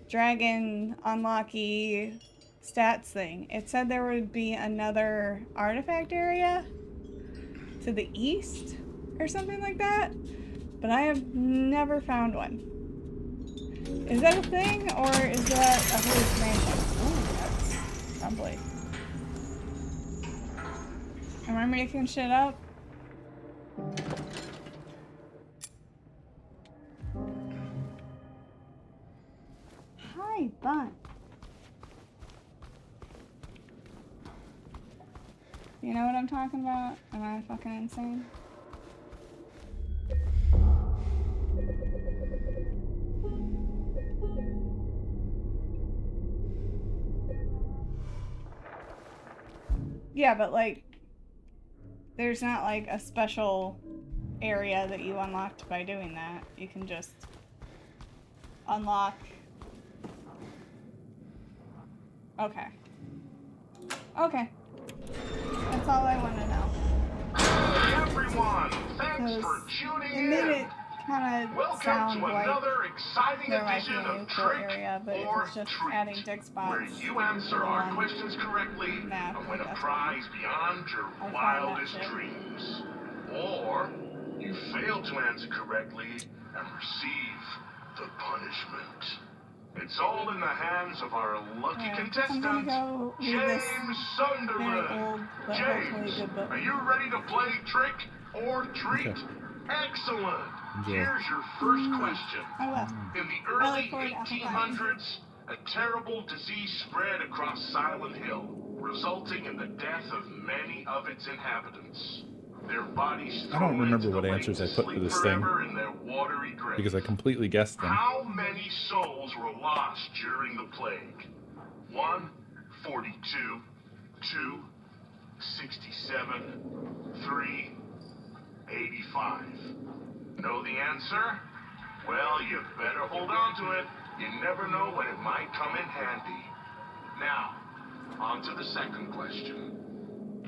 dragon unlocky stats thing, it said there would be another artifact area to the east or something like that, but I have never found one. Is that a thing, or is that a hallucination? Ooh, that's probably. Am I making shit up? Hi, Bun. You know what I'm talking about? Am I fucking insane? Yeah, but like, there's not like a special area that you unlocked by doing that. You can just unlock. Okay. Okay. That's all I want to know. Hey everyone, thanks Because for tuning it made in. it kind of Welcome sound to like another exciting there might be edition a new of cool Trick area, but if or it's just Treat, adding dig where spots you answer our on questions correctly map, and win a that's prize beyond your I found that wildest shit. dreams. Or you fail to answer correctly and receive the punishment. It's all in the hands of our lucky Alright, I'm contestant, gonna go read this James very Sunderland. old but hopefully James, good book. are you ready to play Trick or Treat? Okay. Excellent. Enjoy. Here's your first question. I will. In the I early look forward to apple pie. 1800s, a terrible disease spread across Silent Hill, resulting in the death of many of its inhabitants. Their bodies I don't thrown remember into what the lake answers to I put for sleep this thing forever in their watery graves. because I completely guessed them. How many souls were lost during the plague? 1, 42, 2, 67, 3, 85. Know the answer? Well, you better hold on to it. You never know when it might come in handy. Now, on to the second question.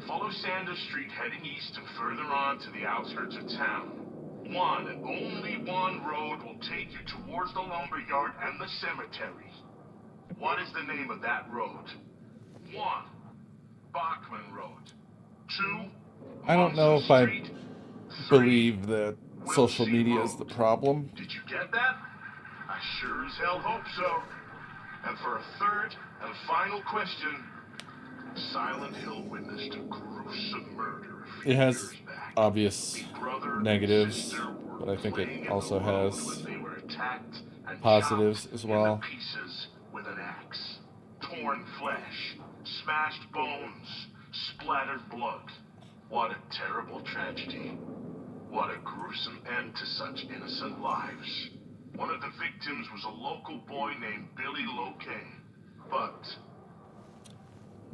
Follow Sanders Street heading east and further on to the outskirts of town. One and only one road will take you towards the lumberyard and the cemetery. What is the name of that road? 1, Bachman Road. 2, I don't know Munson if I Street. 3, believe that social Wilsey media is the Road. problem. Did you get that? I sure as hell hope so. And for a third and final question, Silent Hill witnessed a gruesome murder a few It has years back. obvious A brother and negatives, sister were but I think playing it in also the road has when they were attacked and positives chopped as well. into pieces with an axe. Torn flesh, smashed bones, splattered blood. What a terrible tragedy. What a gruesome end to such innocent lives. One of the victims was a local boy named Billy Locane. But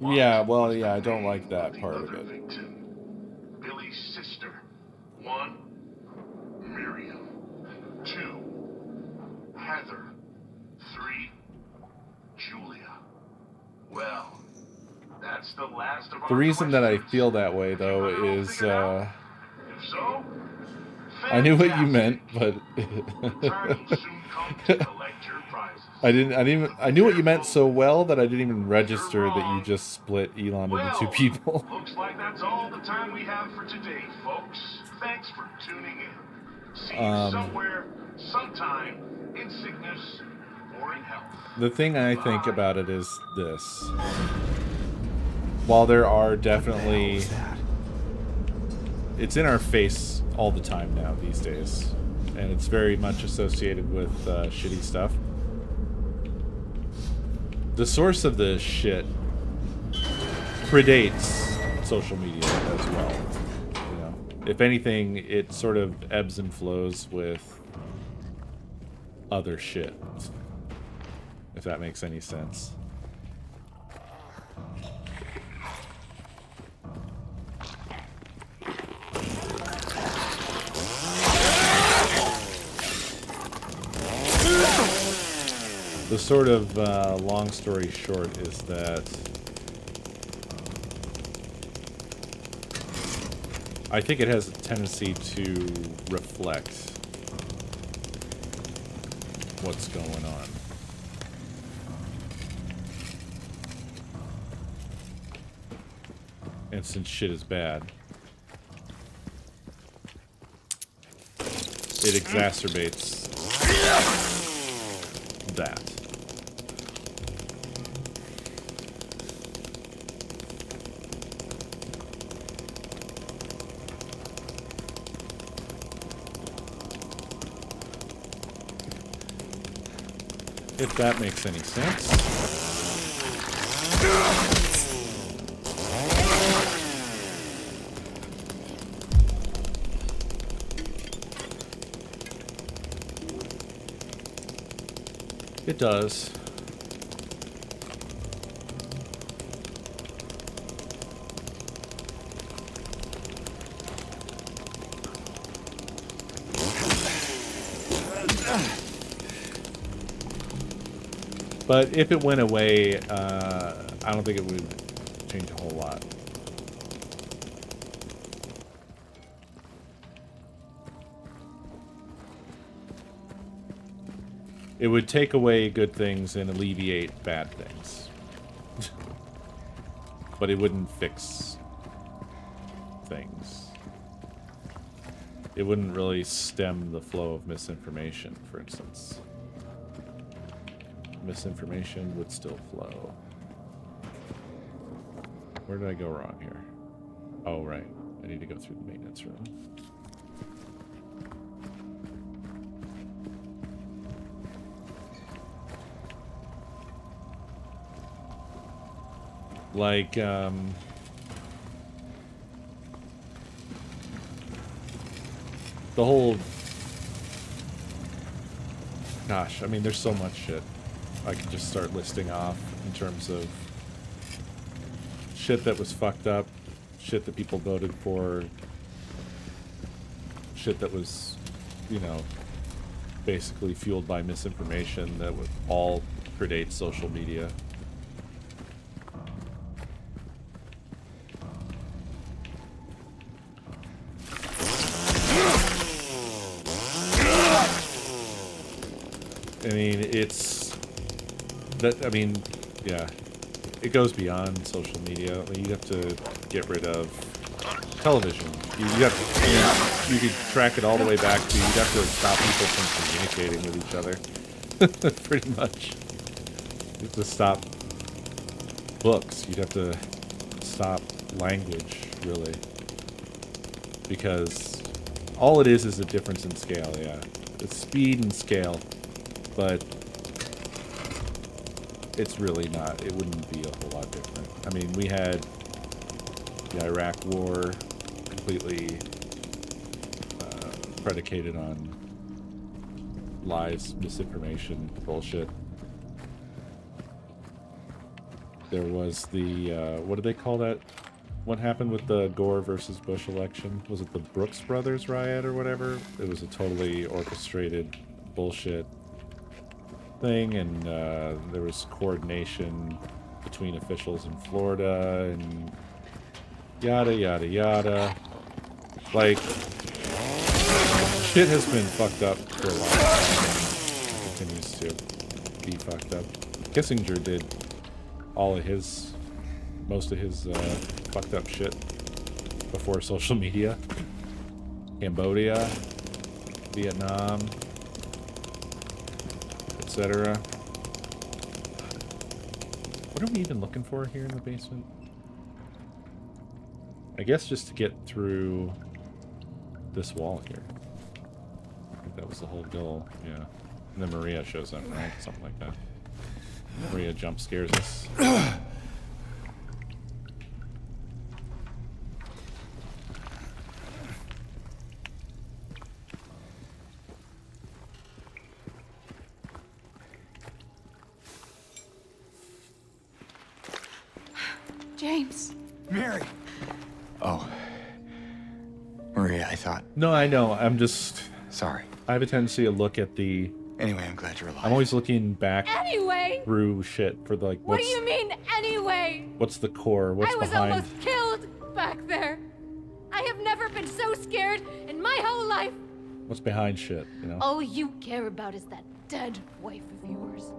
Yeah, well, what was yeah, the I don't name like that the part of other it. victim? Billy's sister. 1, Miriam. 2, Heather. 3, Julia. Well, that's the last of our The reason that I questions. feel that way, though, Have you got it all is figured out? If so, I knew what you fantastic. meant, but Time will soon come to collect your prizes. I knew what you meant so well that I didn't even register You're that you wrong. just split Elon into two Well, people. looks like that's all the time we have for today, folks. Thanks for tuning in. See you somewhere, sometime, in sickness or in health. The thing I think Bye. about it is this. While there are definitely... It's in our face all the time now these days. And it's very much associated with shitty stuff. The source of the shit predates social media as well. You know, if anything, it sort of ebbs and flows with other shit. If that makes any sense. The sort of long story short is that I think it has a tendency to reflect what's going on. And since shit is bad, it exacerbates that. If that makes any sense. It does. But if it went away, I don't think it would change a whole lot. It would take away good things and alleviate bad things. But it wouldn't fix things. It wouldn't really stem the flow of misinformation, for instance. Misinformation would still flow. Where did I go wrong here? Oh, right. I need to go through the maintenance room. Like, the whole... Gosh, I mean, there's so much shit I could just start listing off in terms of shit that was fucked up, shit that people voted for, shit that was, you know, basically fueled by misinformation that would all predate social media. I mean, it's that. I mean, yeah, it goes beyond social media. I mean, you have to get rid of television. You have you could track it all the way back to. You'd have to stop people from communicating with each other. Pretty much. You have to stop books. You'd have to stop language, really, because all it is a difference in scale. Yeah, it's speed and scale. But it's really not. It wouldn't be a whole lot different. I mean, we had the Iraq War completely predicated on lies, misinformation, bullshit. There was the, what do they call that? what happened with the Gore versus Bush election? Was it the Brooks Brothers riot or whatever? It was a totally orchestrated bullshit thing, and there was coordination between officials in Florida and yada yada yada. Like, shit has been fucked up for a long time. It continues to be fucked up. Kissinger did most of his fucked up shit before social media. Cambodia, Vietnam, etc. What are we even looking for here in the basement? I guess just to get through this wall here. I think that was the whole goal, yeah. And then Maria shows up, right? Something like that. Maria jump scares us. James. Mary! Oh. Maria, I thought... No, I know. I'm just... Sorry. I have a tendency to look at the... Anyway, I'm glad you're alive. I'm always looking back Anyway! through shit for the, like, What do you mean, anyway? what's the core? What's I was behind? almost killed back there. I have never been so scared in my whole life. What's behind shit, you know? All you care about is that dead wife of yours.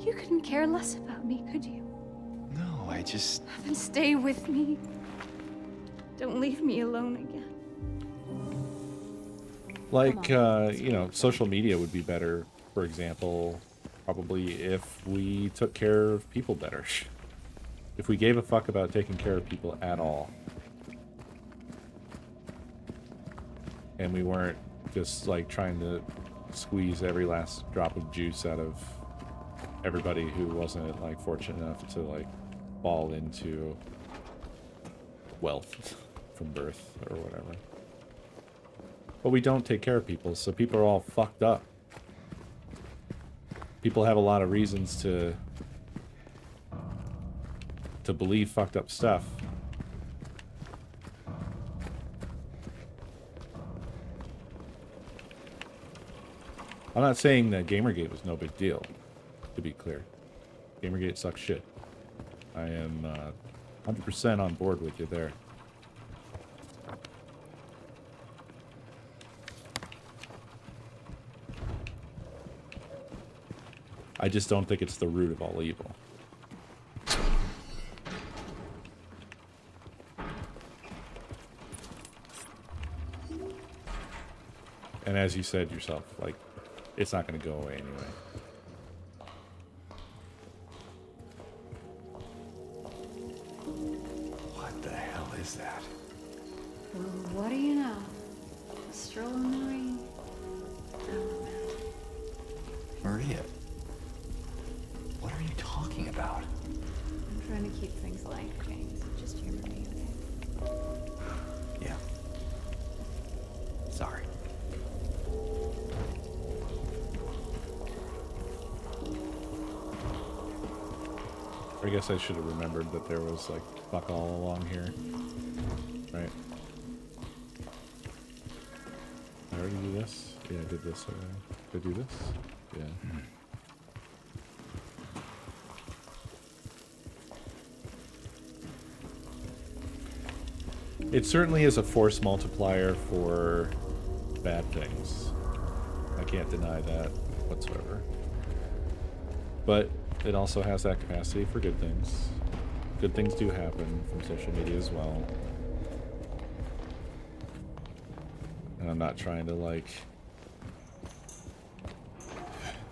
You couldn't care less about me, could you? No, I just... Then stay with me. Don't leave me alone again. Like, you know, social media would be better, for example, probably if we took care of people better. If we gave a fuck about taking care of people at all. And we weren't just, like, trying to squeeze every last drop of juice out of everybody who wasn't, like, fortunate enough to, like, fall into wealth from birth or whatever. But we don't take care of people, so people are all fucked up. People have a lot of reasons to believe fucked up stuff. I'm not saying that Gamergate was no big deal, to be clear. Gamergate sucks shit. I am 100% on board with you there. I just don't think it's the root of all evil. And as you said yourself, like, it's not going to go away anyway. What the hell is that? Well, what do you know? A stroll in the rain. Maria. What are you talking about? I'm trying to keep things light, James. Just humor me, okay? Yeah. Sorry. I guess I should have remembered that there was, like, fuck all along here. Right? I already do this? Yeah, I did this already. Did I do this? Yeah. It certainly is a force multiplier for bad things. I can't deny that whatsoever. But it also has that capacity for good things. Good things do happen from social media as well. And I'm not trying to, like,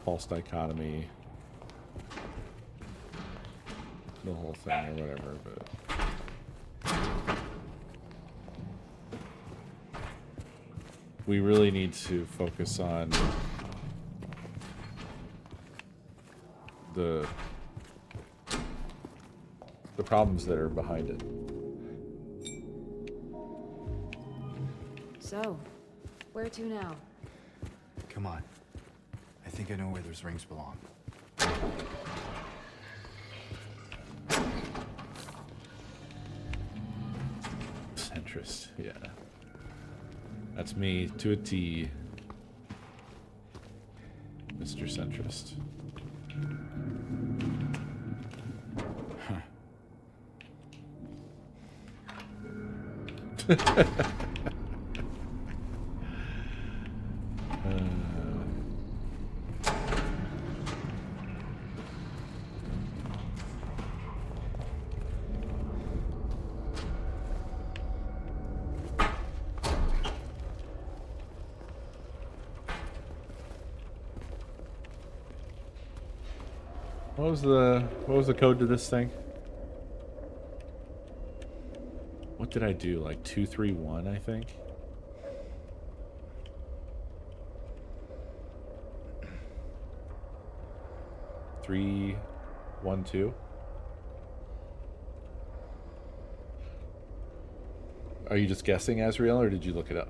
false dichotomy the whole thing or whatever, but we really need to focus on the problems that are behind it. So, where to now? Come on. I think I know where those rings belong. centrist, yeah. That's me to a T. Mr. Centrist. What was the code to this thing? What did I do? Like 231, I think. Three, 1, 2. Are you just guessing, Azrael, or did you look it up?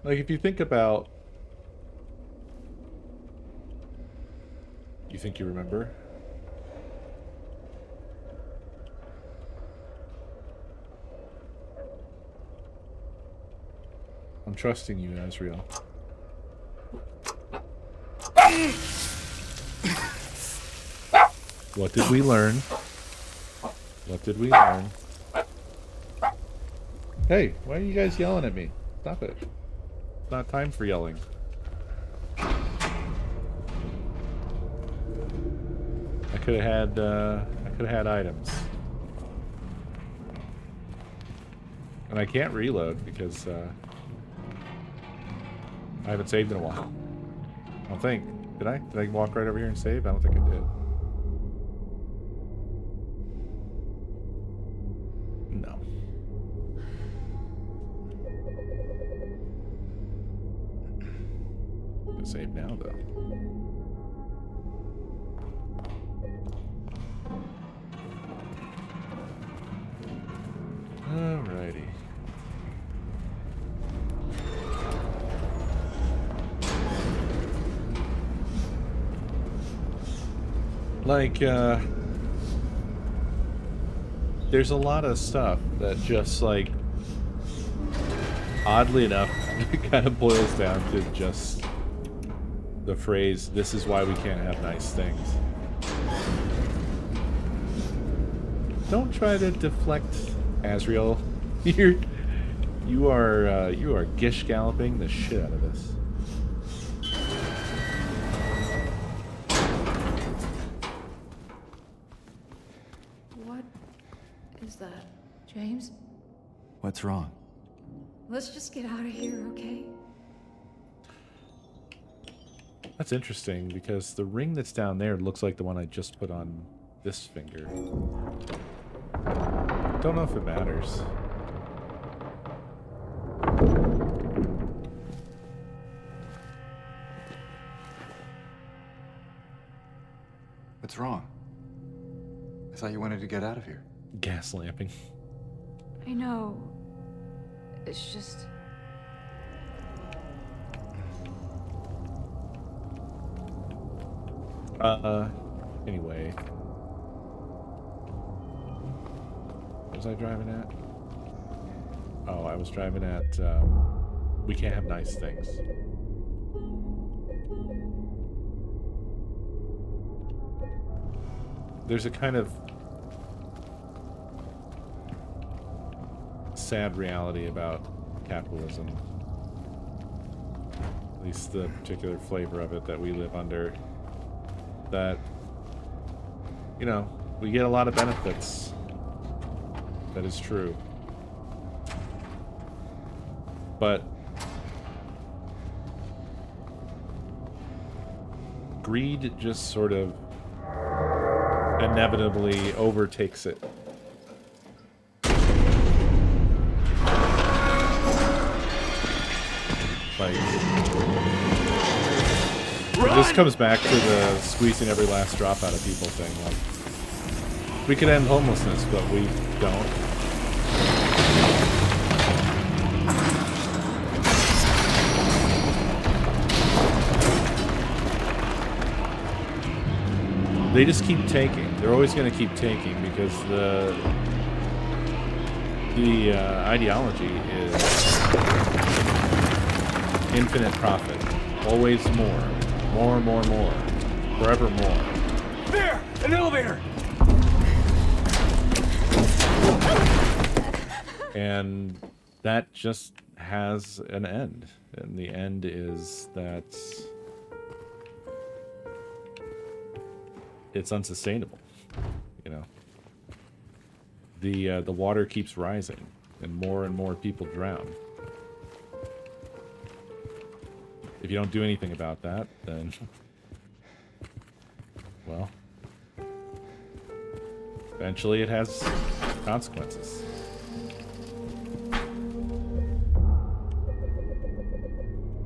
Like, if you think about... You think you remember? I'm trusting you, Azrael. What did we learn? What did we learn? Hey, why are you guys yelling at me? Stop it. It's not time for yelling. I could have had items. And I can't reload because I haven't saved in a while. I don't think. Did I? Did I walk right over here and save? I don't think I did. No. I'm gonna save now, though. Alrighty. Like, there's a lot of stuff that just, like, oddly enough, it kind of boils down to just the phrase, "This is why we can't have nice things." Don't try to deflect, Azrael. You are gish galloping the shit out of this. What is that, James? What's wrong? Let's just get out of here, okay? That's interesting because the ring that's down there looks like the one I just put on this finger. Don't know if it matters. What's wrong? I thought you wanted to get out of here. Gas lamping. I know. It's just... Anyway. What was I driving at? Oh, I was driving at, we can't have nice things. There's a kind of sad reality about capitalism. At least the particular flavor of it that we live under. That, you know, we get a lot of benefits. That is true. But greed just sort of inevitably overtakes it. Like, this comes back to the squeezing every last drop out of people thing. Like, we could end homelessness, but we don't. They just keep taking. They're always going to keep taking because the ideology is infinite profit. Always more. More, more, more. Forever more. There! An elevator! And that just has an end. And the end is that it's unsustainable. You know, the water keeps rising, and more people drown. If you don't do anything about that, then, well, eventually it has consequences.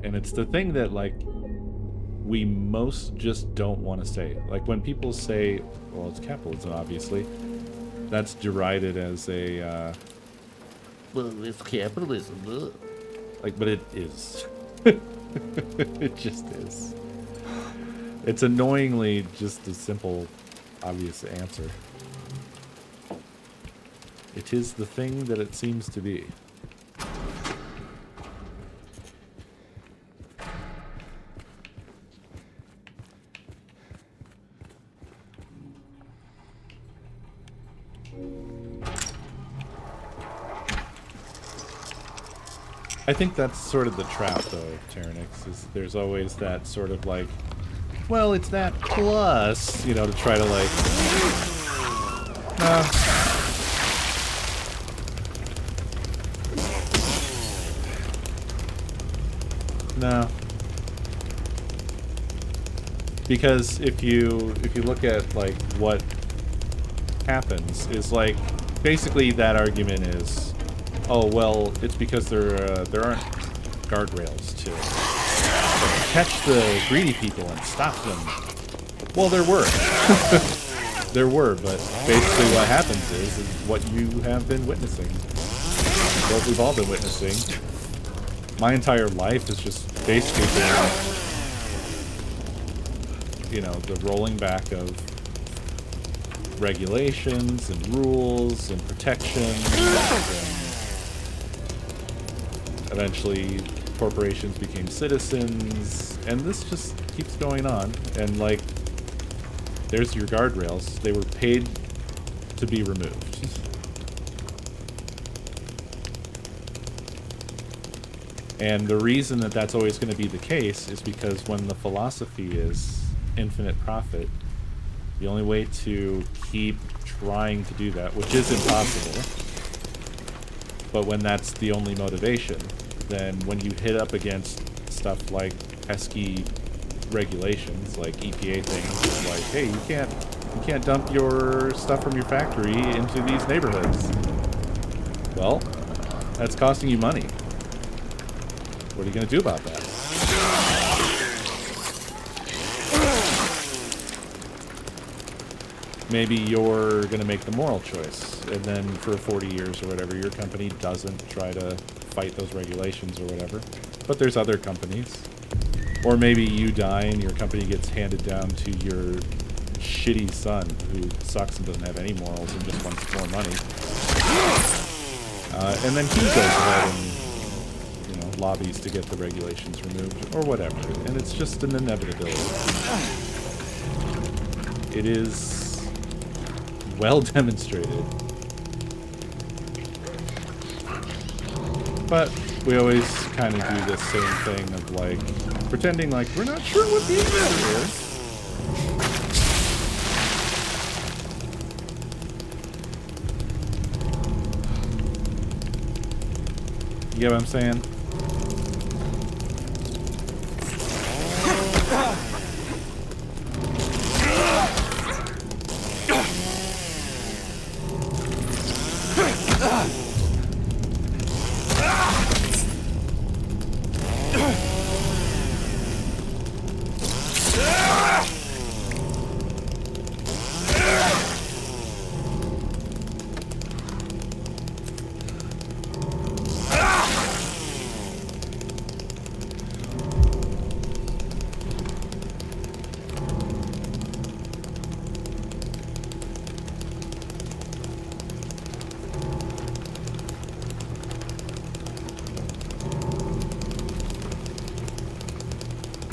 And it's the thing that, like, we most just don't want to say. Like, when people say, well, it's capitalism, obviously, that's derided as a, well, it's capitalism. Ugh. Like, but it is. It just is. It's annoyingly just a simple, obvious answer. It is the thing that it seems to be. I think that's sort of the trap, though, Tyrannix, is there's always that sort of like, well, it's that plus, you know, to try to like, no. Because if you look at like what happens is like, basically that argument is, oh, well, it's because there aren't guardrails to catch the greedy people and stop them. Well, there were. There were, but basically what happens is what you have been witnessing. What we've all been witnessing. My entire life is just basically been, you know, the rolling back of regulations and rules and protections and eventually corporations became citizens, and this just keeps going on. And like, there's your guardrails. They were paid to be removed. And the reason that that's always going to be the case is because when the philosophy is infinite profit, the only way to keep trying to do that, which is impossible, but when that's the only motivation, then when you hit up against stuff like pesky regulations, like EPA things, like, hey, you can't dump your stuff from your factory into these neighborhoods. Well, that's costing you money. What are you going to do about that? Maybe you're going to make the moral choice, and then for 40 years or whatever, your company doesn't try to fight those regulations or whatever. But there's other companies. Or maybe you die and your company gets handed down to your shitty son who sucks and doesn't have any morals and just wants more money. And then he goes ahead and, you know, lobbies to get the regulations removed or whatever. And it's just an inevitability. It is well demonstrated. But we always kind of do this same thing of like pretending like we're not sure what the answer is. You get what I'm saying?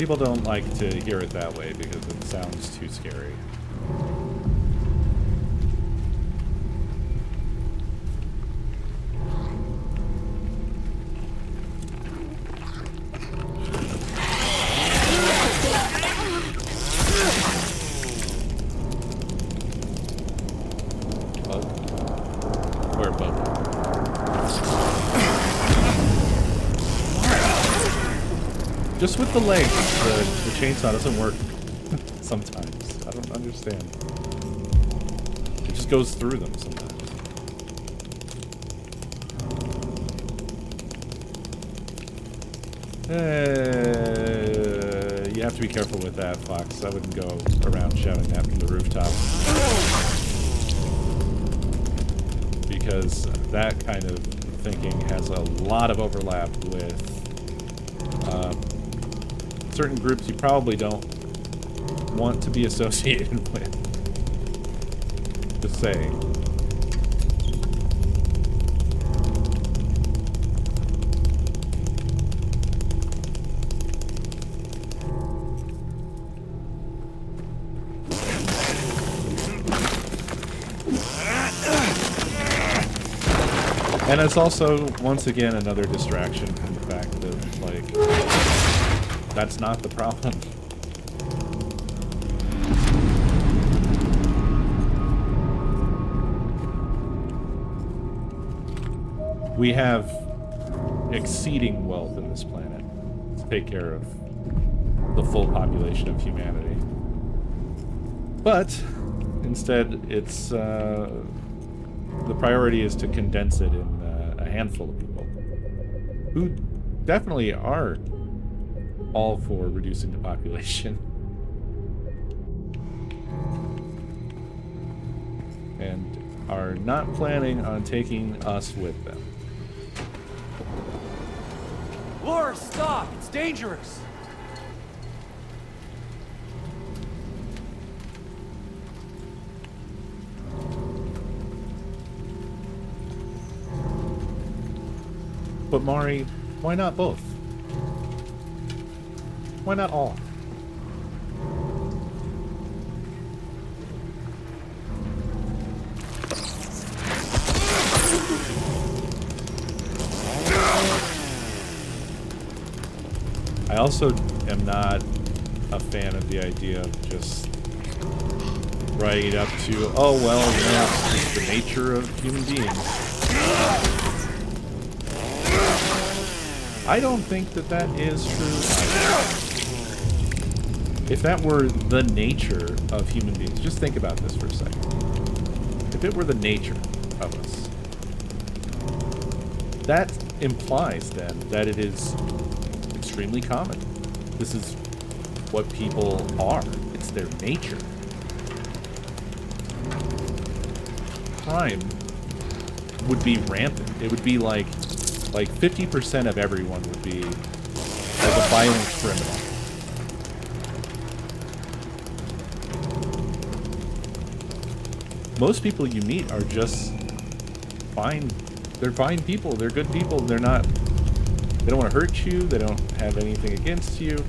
People don't like to hear it that way because it sounds too scary. Bug? Where bug? Just with the legs, the chainsaw doesn't work sometimes. I don't understand. It just goes through them sometimes. You have to be careful with that, Fox. I wouldn't go around shouting that from the rooftop. Because that kind of thinking has a lot of overlap with certain groups you probably don't want to be associated with. Just saying. And it's also, once again, another distraction from the fact that, like, that's not the problem. We have exceeding wealth in this planet to take care of the full population of humanity. But, instead, it's, the priority is to condense it in a handful of people who definitely are all for reducing the population and are not planning on taking us with them. Laura, stop! It's dangerous! But Mari, why not both? Why not all? I also am not a fan of the idea of just writing it up to, oh well, it's the nature of human beings. I don't think that that is true either. If that were the nature of human beings, just think about this for a second. If it were the nature of us, that implies then that it is extremely common. This is what people are. It's their nature. Crime would be rampant. It would be like 50% of everyone would be like a violent criminal. Most people you meet are just fine. They're fine people. They're good people. They don't want to hurt you. They don't have anything against you.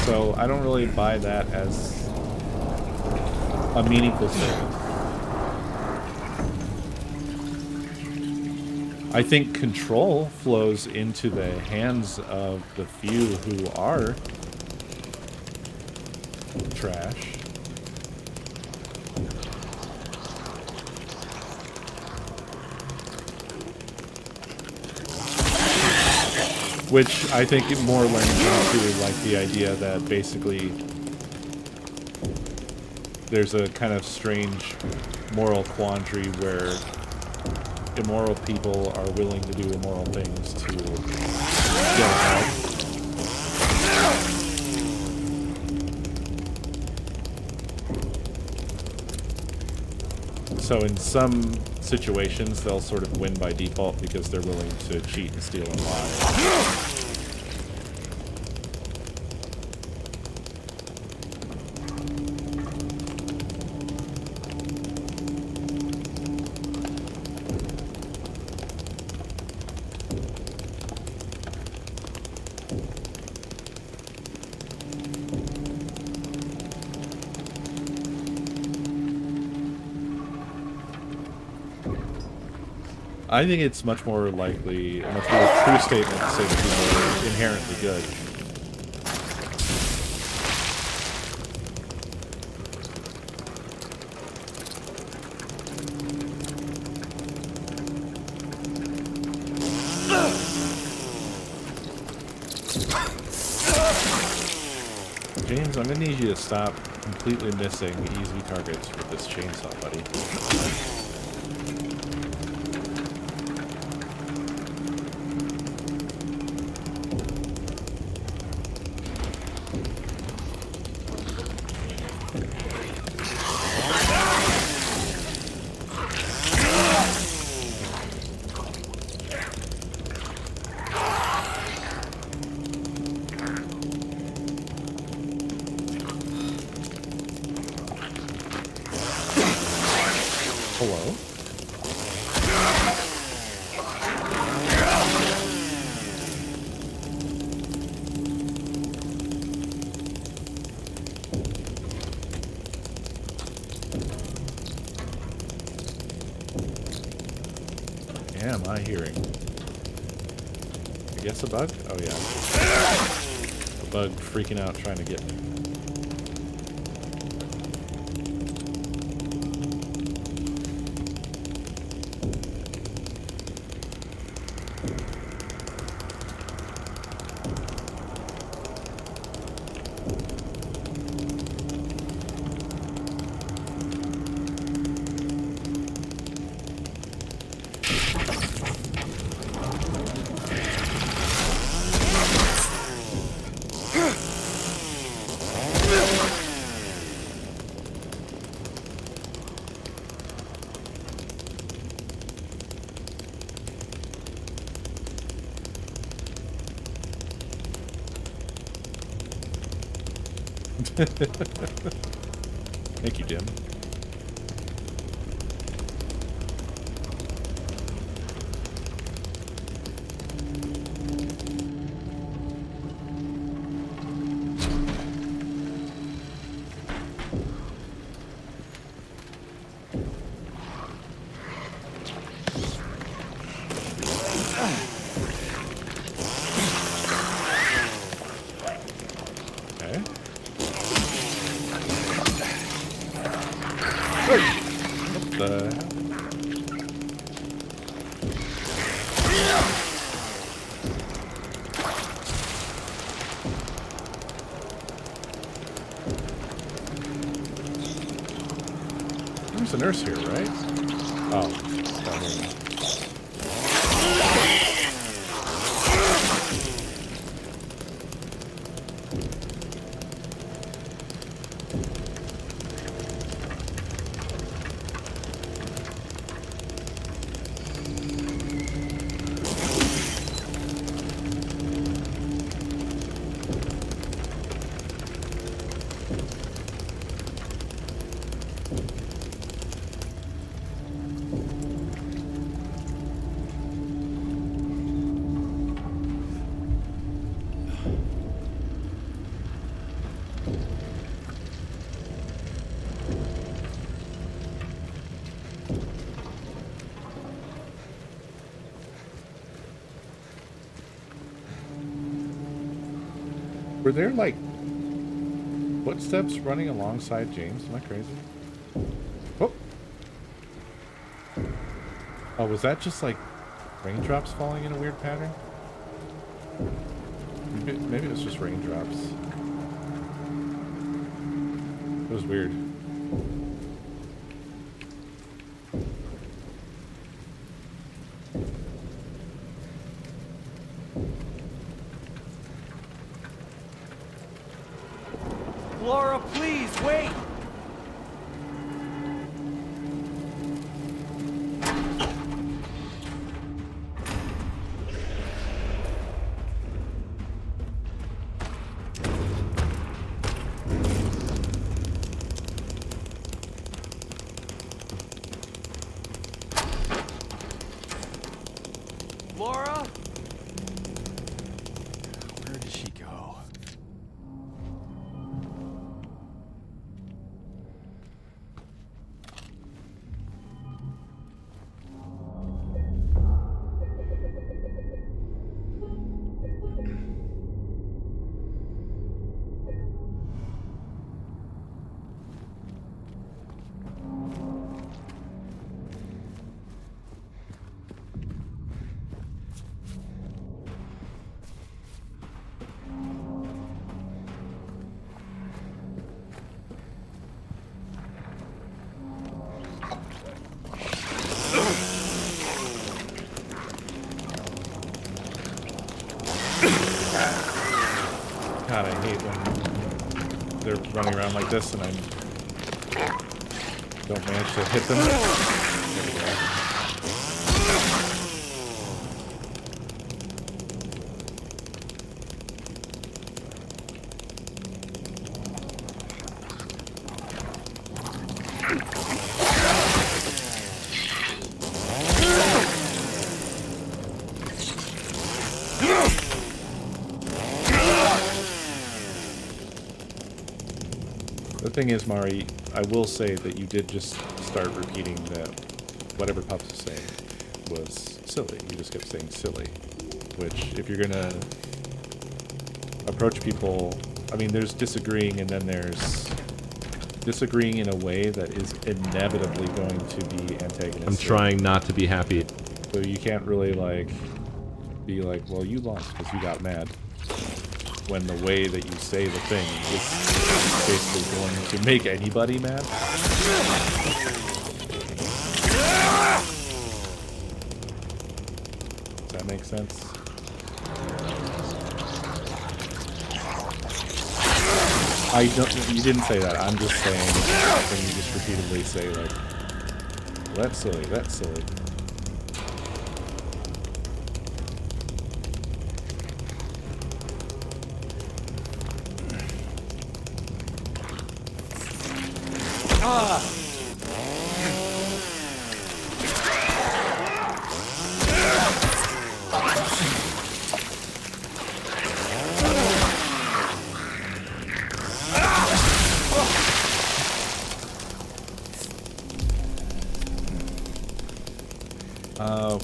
So I don't really buy that as a meaningful statement. I think control flows into the hands of the few who are trash. Which I think it more lends into like the idea that basically there's a kind of strange moral quandary where immoral people are willing to do immoral things to get help. So in some situations, they'll sort of win by default because they're willing to cheat and steal and lie. I think it's much more likely, a much more true statement to say that people are inherently good. James, I'm gonna need you to stop completely missing easy targets with this chainsaw, buddy. Hello? Am I hearing? I guess a bug? Oh yeah. A bug freaking out trying to get me. Thank you, Jim. Okay. What the hell? There's a nurse here, right? Oh, down here. Were there, like, footsteps running alongside James? Am I crazy? Oh! Oh, was that just, like, raindrops falling in a weird pattern? Maybe it was just raindrops. It was weird. Laura, please, wait! Laura? Where did she go? God, I hate when they're running around like this and I don't manage to hit them. There we go. The thing is, Mari, I will say that you did just start repeating that whatever Pups was saying was silly. You just kept saying silly, which if you're gonna approach people, I mean, there's disagreeing and then there's disagreeing in a way that is inevitably going to be antagonistic. I'm trying not to be happy. So you can't really, like, be like, well, you lost because you got mad. When the way that you say the thing is basically going to make anybody mad. Does that make sense? I don't. You didn't say that. I'm just saying when you just repeatedly say like, "That's silly. That's silly."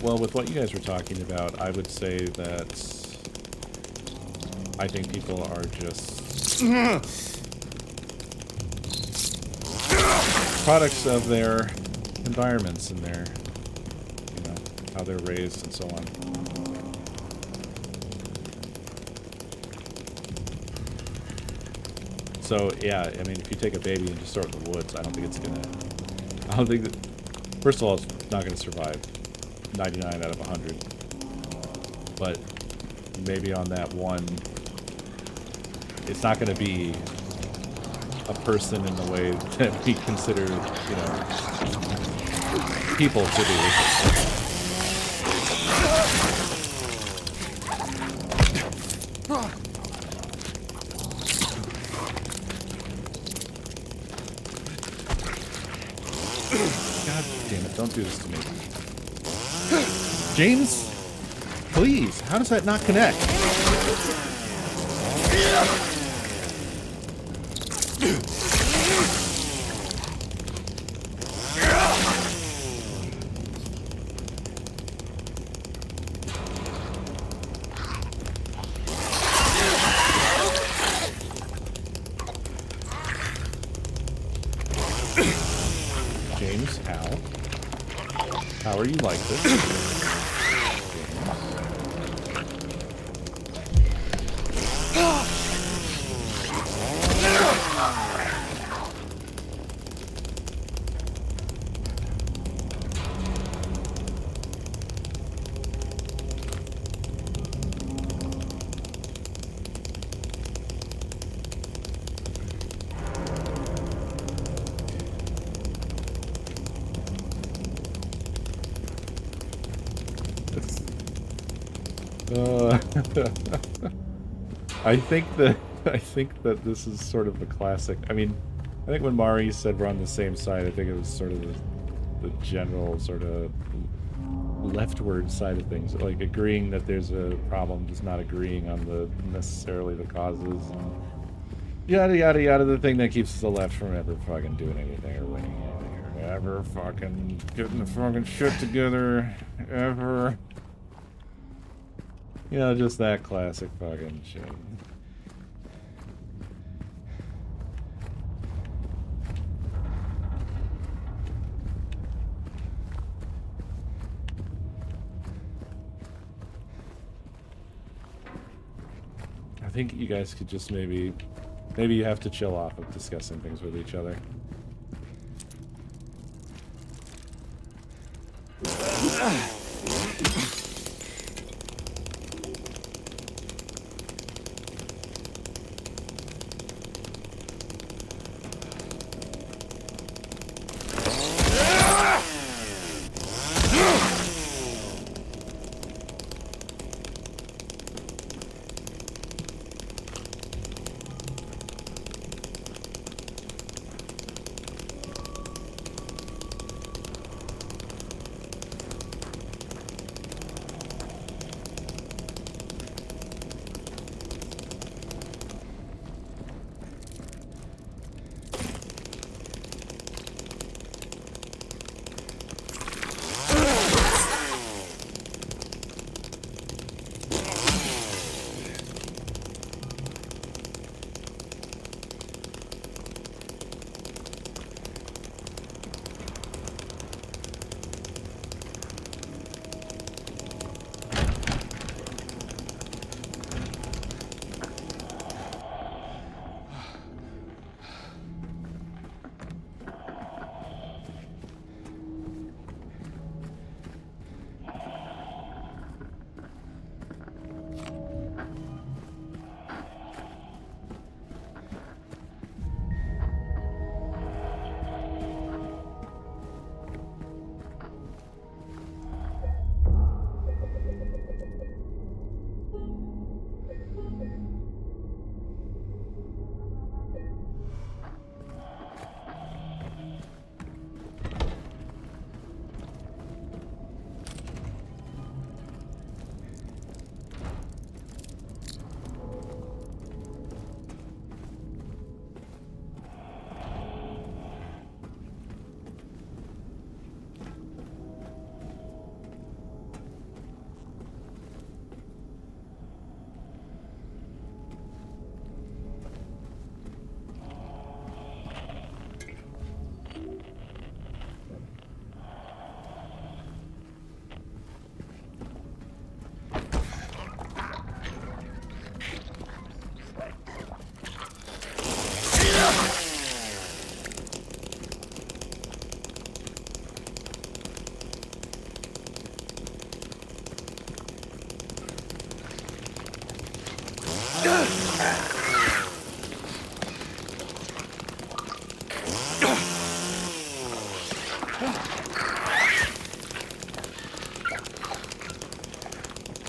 Well, with what you guys were talking about, I would say that I think people are just products of their environments and their, you know, how they're raised and so on. So, yeah, I mean, if you take a baby and just throw it in the woods, I don't think it's gonna... I don't think that... First of all, it's not gonna survive 99 out of 100. But maybe on that one, it's not gonna be a person in the way that we consider, you know, people to be. God damn it, don't do this to me. James? Please, how does that not connect? James, how are you like this? I think that this is sort of the classic. I mean, I think when Mari said we're on the same side, I think it was sort of the general sort of leftward side of things, like agreeing that there's a problem, just not agreeing on the necessarily the causes. And yada yada yada. The thing that keeps the left from ever fucking doing anything or winning anything or ever fucking getting the fucking shit together ever. You know, just that classic fucking shit. I think you guys could just maybe you have to chill off of discussing things with each other.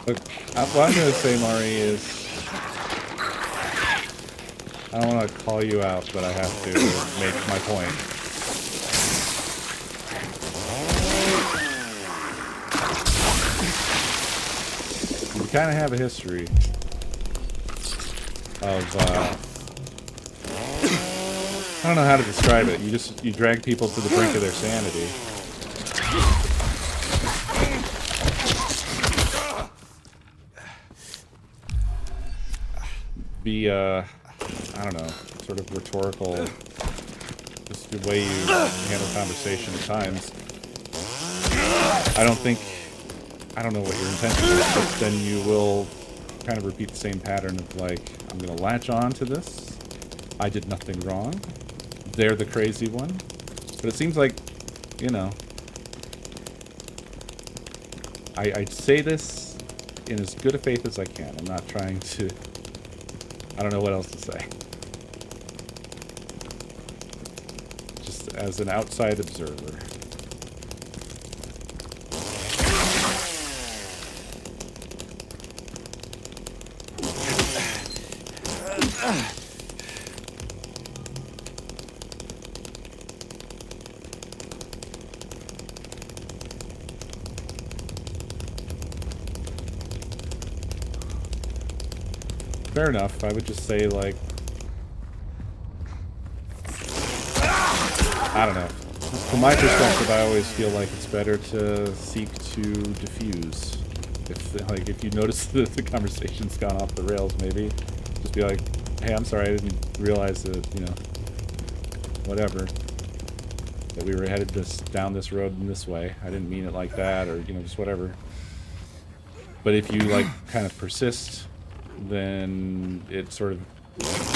Look, what I'm going to say, Mari, is I don't want to call you out, but I have to make my point. You kind of have a history of, I don't know how to describe it. You drag people to the brink of their sanity. Be, I don't know, sort of rhetorical, just the way you handle conversation at times. I don't know what your intention is, but then you will kind of repeat the same pattern of like, I'm going to latch on to this. I did nothing wrong. They're the crazy one. But it seems like, you know, I say this in as good a faith as I can. I'm not trying to, I don't know what else to say. Just as an outside observer. Fair enough. I would just say, like, I don't know. From my perspective, I always feel like it's better to seek to diffuse. If you notice that the conversation's gone off the rails, maybe just be like, hey, I'm sorry, I didn't realize that, you know, whatever, that we were headed down this road in this way. I didn't mean it like that, or, you know, just whatever. But if you, like, kind of persist, then it sort of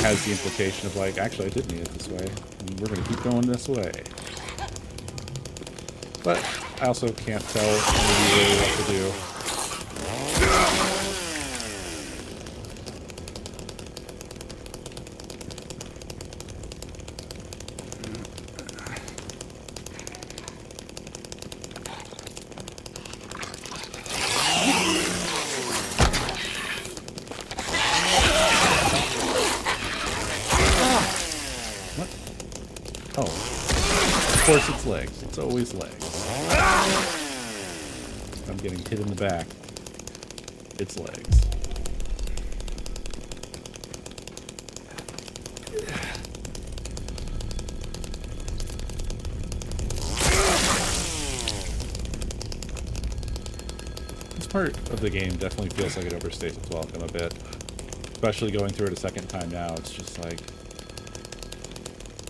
has the implication of like, actually I did mean it this way, and we're going to keep going this way. But I also can't tell immediately what to do. Oh. Of course it's legs. It's always legs. I'm getting hit in the back. It's legs. This part of the game definitely feels like it overstays its welcome a bit. Especially going through it a second time now, it's just like...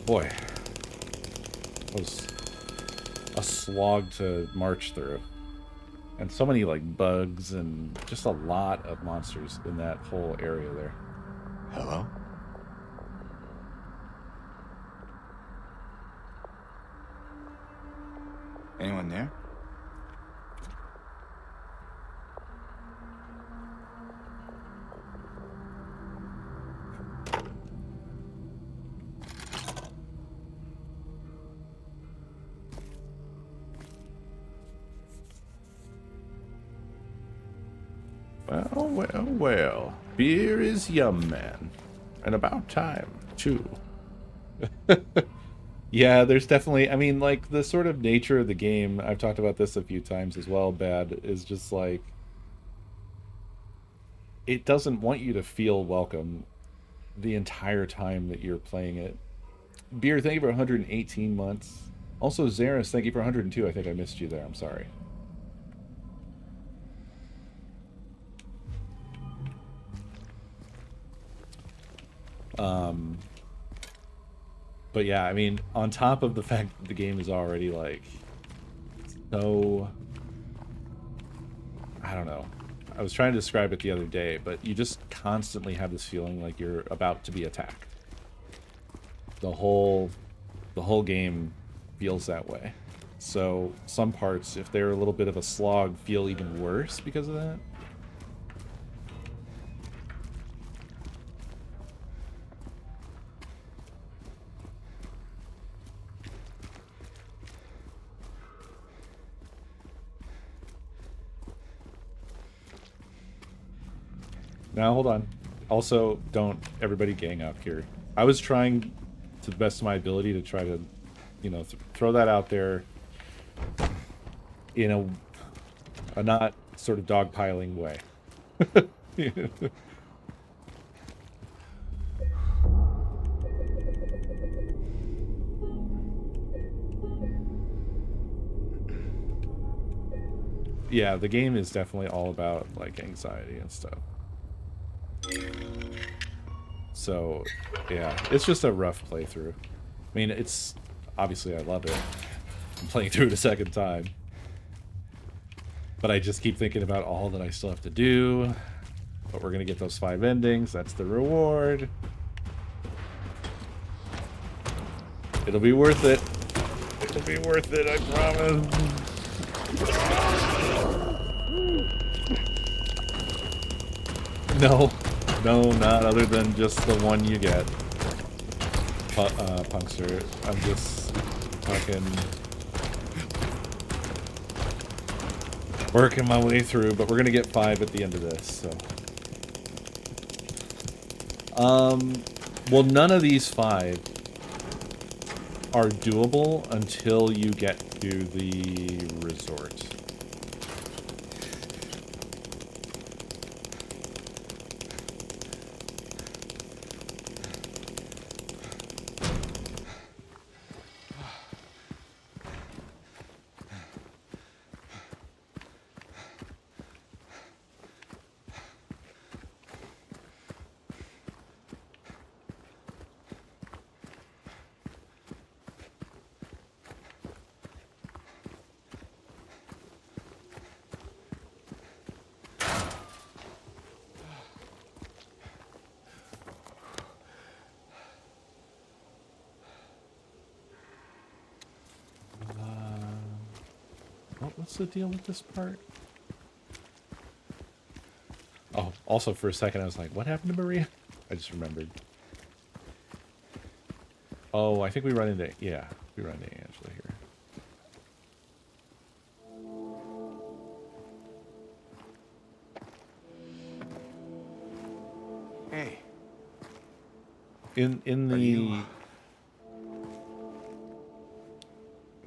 Boy. It was a slog to march through. And so many, like, bugs and just a lot of monsters in that whole area there. Hello? Anyone there? Well, well, well. Beer is yum, man. And about time, too. Yeah, there's definitely... I mean, like, the sort of nature of the game, I've talked about this a few times as well, Bad, is just like... It doesn't want you to feel welcome the entire time that you're playing it. Beer, thank you for 118 months. Also, Zaris, thank you for 102. I think I missed you there. I'm sorry. But yeah, I mean, on top of the fact that the game is already, like, so... I don't know. I was trying to describe it the other day, but you just constantly have this feeling like you're about to be attacked. The whole game feels that way. So some parts, if they're a little bit of a slog, feel even worse because of that. Now, hold on. Also, don't everybody gang up here. I was trying to the best of my ability to try to, you know, throw that out there in a not sort of dogpiling way. Yeah, the game is definitely all about, like, anxiety and stuff. So, yeah, it's just a rough playthrough. I mean, it's... Obviously, I love it. I'm playing through it a second time. But I just keep thinking about all that I still have to do. But we're gonna get those 5 endings. That's the reward. It'll be worth it. It'll be worth it, I promise. No. No, not other than just the one you get. Punkster. I'm just fucking working my way through, but we're gonna get 5 at the end of this, so. Well, none of these 5 are doable until you get to the resort. What's the deal with this part? Oh, also for a second I was like, what happened to Maria? I just remembered. Oh, I think we run into, yeah, we run into Angela here. Hey. In Are the you-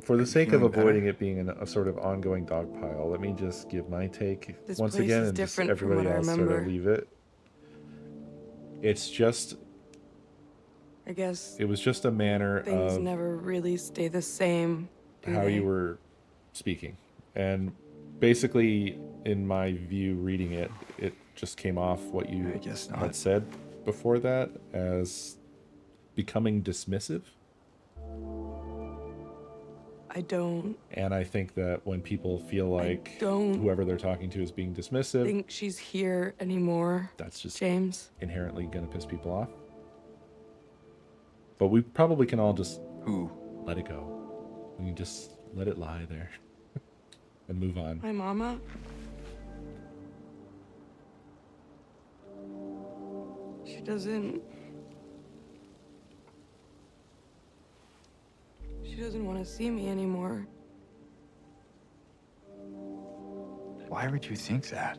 for Are the you sake of feeling better? avoiding it being a sort of ongoing dog pile, let me just give my take This once place again, is and just different from everybody what I else sort of remember. leave it. It's just, I guess it was just a manner things of never really stay the same, do how they? you were speaking, and basically, in my view, reading it, it just came off what you I guess not. had said before that as becoming dismissive. I don't And I think that when people feel like don't whoever they're talking to is being dismissive, think she's here anymore, that's just James. inherently going to piss people off. But we probably can all just Who? let it go. We can just let it lie there and move on. My mama? She doesn't want to see me anymore. Why would you think that?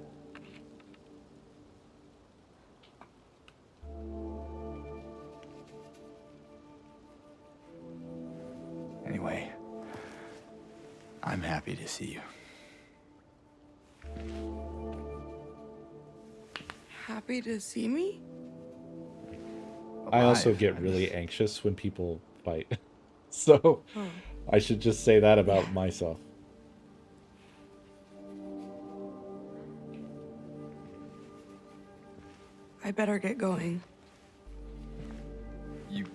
Anyway, I'm happy to see you. Happy to see me? I also Alive, get I really mean. anxious when people fight. So Oh. I should just say that about myself. I better get going. You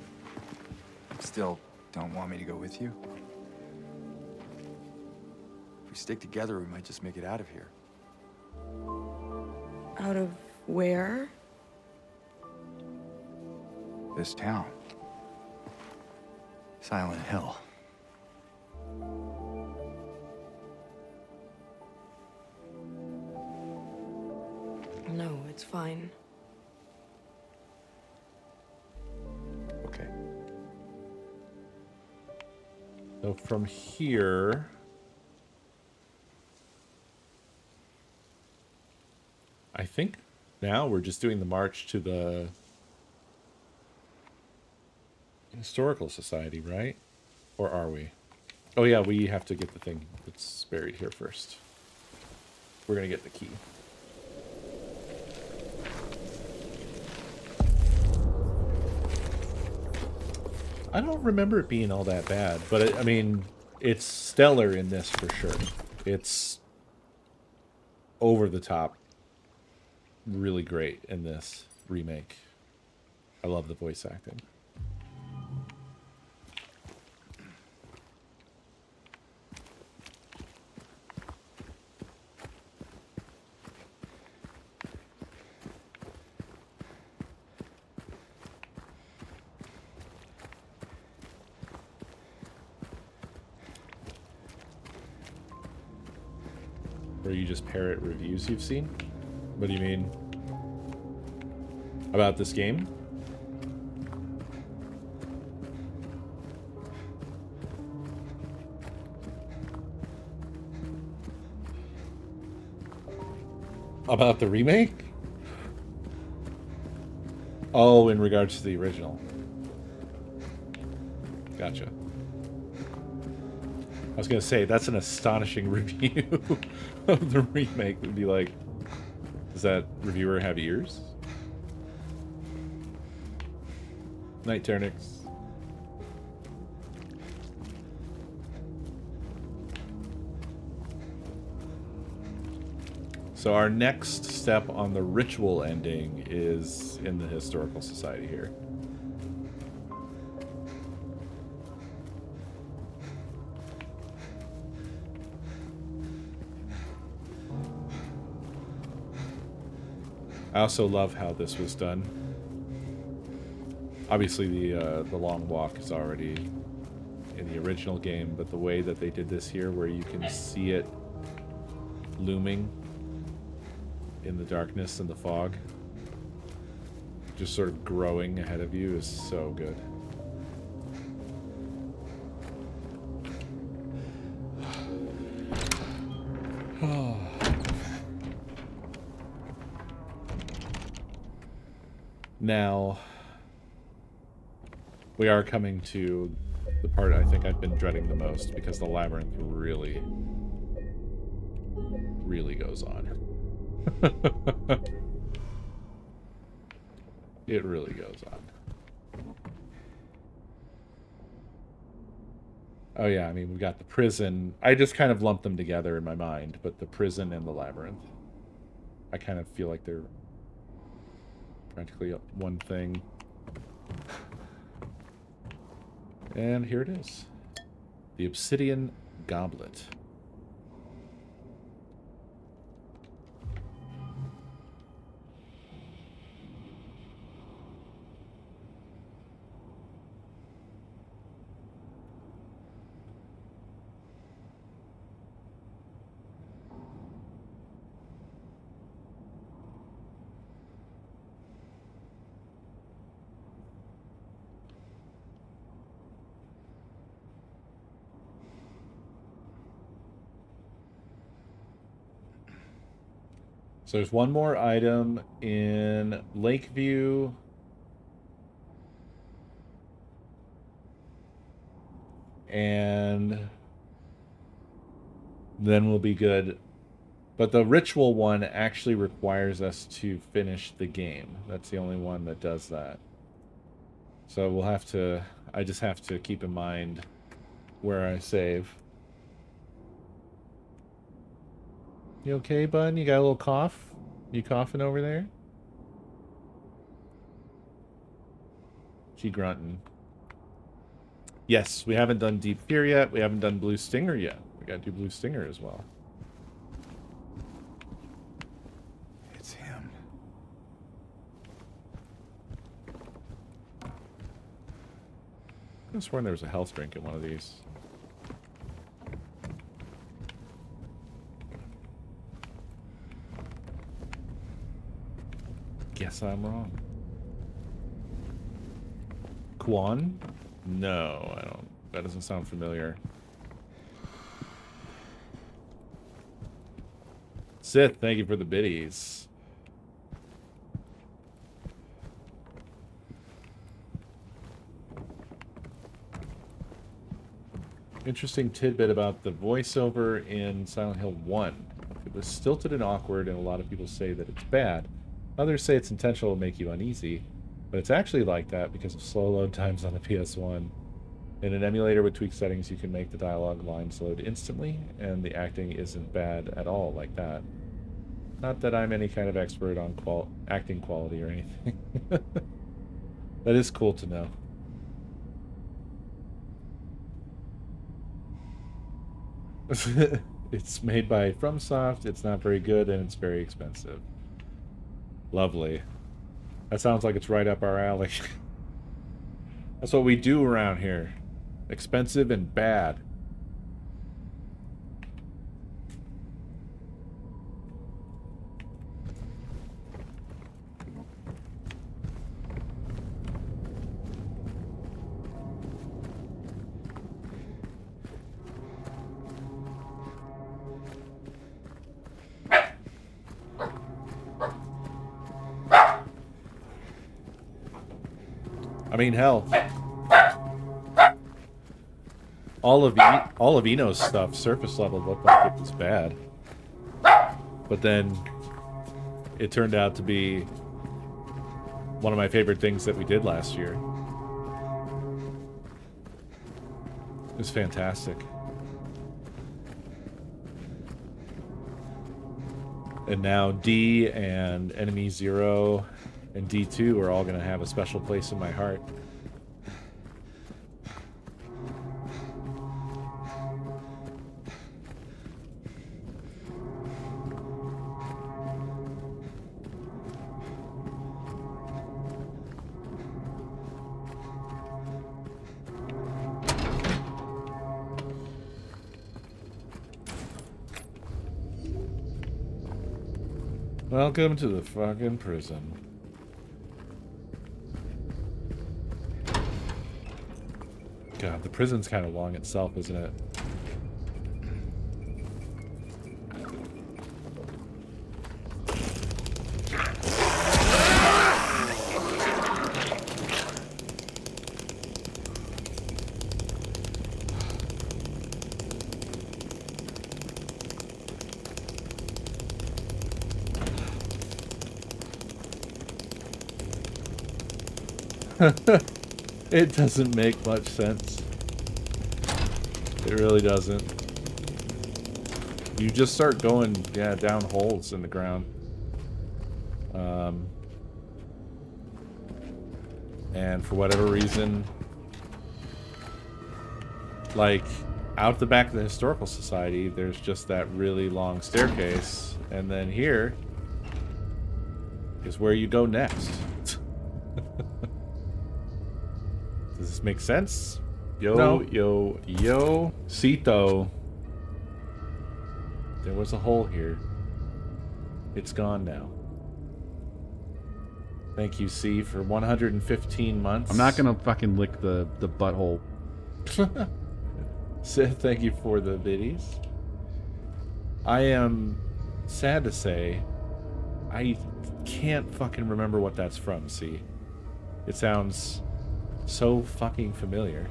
still don't want me to go with you? If we stick together, we might just make it out of here. Out of where? This town. Silent Hill. No, it's fine. Okay. So from here, I think now we're just doing the march to the Historical Society, right? Or are we? Oh yeah, we have to get the thing that's buried here first. We're gonna get the key. I don't remember it being all that bad, but I mean, it's stellar in this for sure. It's over the top, really great in this remake. I love the voice acting. Where you just parrot reviews you've seen? What do you mean? About this game? About the remake? Oh, in regards to the original. Gotcha. I was gonna say, that's an astonishing review of the remake. Would be like, does that reviewer have ears? Night Turnix. So our next step on the ritual ending is in the Historical Society here. I also love how this was done. Obviously, the long walk is already in the original game, but the way that they did this here, where you can see it looming in the darkness and the fog, just sort of growing ahead of you, is so good. Now, we are coming to the part I think I've been dreading the most, because the labyrinth really, really goes on. It really goes on. Oh yeah, I mean, we got the prison. I just kind of lumped them together in my mind, but the prison and the labyrinth, I kind of feel like they're practically one thing. And here it is. The Obsidian Goblet. So there's one more item in Lakeview. And then we'll be good. But the ritual one actually requires us to finish the game. That's the only one that does that. So we'll have to... I just have to keep in mind where I save. You okay, bud? You got a little cough? You coughing over there? She grunting. Yes, we haven't done Deep Fear yet. We haven't done Blue Stinger yet. We gotta do Blue Stinger as well. It's him. I could have sworn there was a health drink in one of these. Guess I'm wrong. Quan? No, I don't. That doesn't sound familiar. Sith, thank you for the biddies. Interesting tidbit about the voiceover in Silent Hill 1. It was stilted and awkward, and a lot of people say that it's bad. Others say it's intentional to make you uneasy, but it's actually like that because of slow load times on the PS1. In an emulator with tweaked settings, you can make the dialogue lines load instantly, and the acting isn't bad at all like that. Not that I'm any kind of expert on acting quality or anything. That is cool to know. It's made by FromSoft, it's not very good, and it's very expensive. Lovely. That sounds like it's right up our alley. That's what we do around here. Expensive and bad. I mean, hell. All of Eno's stuff, surface level, looked like it was bad. But then it turned out to be one of my favorite things that we did last year. It was fantastic. And now D and Enemy Zero and D2 are all going to have a special place in my heart. Welcome to the fucking prison. God, the prison's kind of long itself, isn't it? It doesn't make much sense. It really doesn't. You just start going, yeah, down holes in the ground. And for whatever reason, like, out the back of the Historical Society, there's just that really long staircase. And then here is where you go next. Does this make sense? Yo, no. yo. Cito. There was a hole here. It's gone now. Thank you, C, for 115 months. I'm not gonna fucking lick the butthole. Thank you for the biddies. I am sad to say, I can't fucking remember what that's from, C. It sounds so fucking familiar.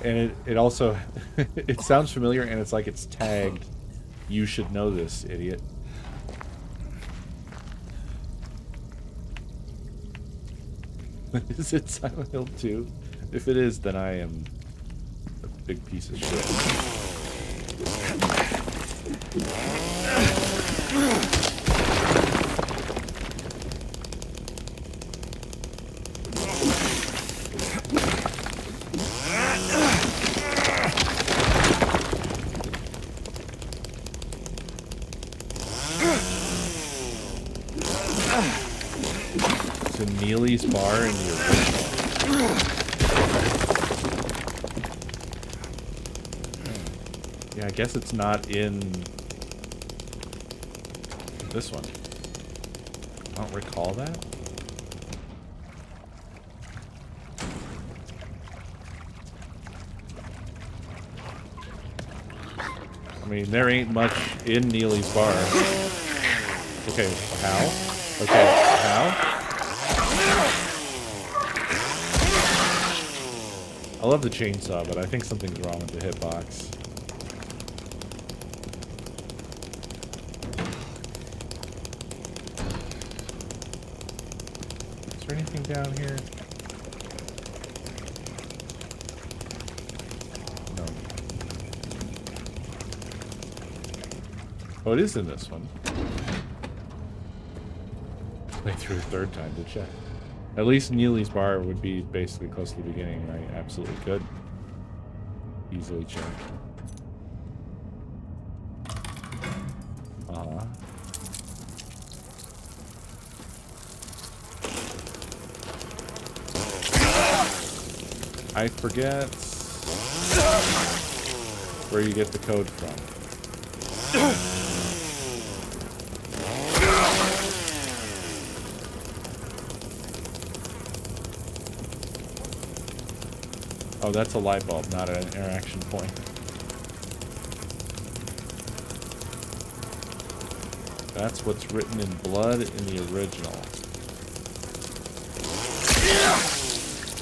And it also, it sounds familiar, and it's like it's tagged, "You should know this, idiot." Is it Silent Hill 2? If it is, then I am a big piece of shit. Neely's bar in the original. Yeah, I guess it's not in this one. I don't recall that. I mean, there ain't much in Neely's bar. Okay, how? Okay, how? I love the chainsaw, but I think something's wrong with the hitbox. Is there anything down here? No. Oh, it is in this one. Play through a third time to check. At least Neely's bar would be basically close to the beginning, and I absolutely could easily check. I forget where you get the code from. Oh, that's a light bulb, not an interaction point. That's what's written in blood in the original.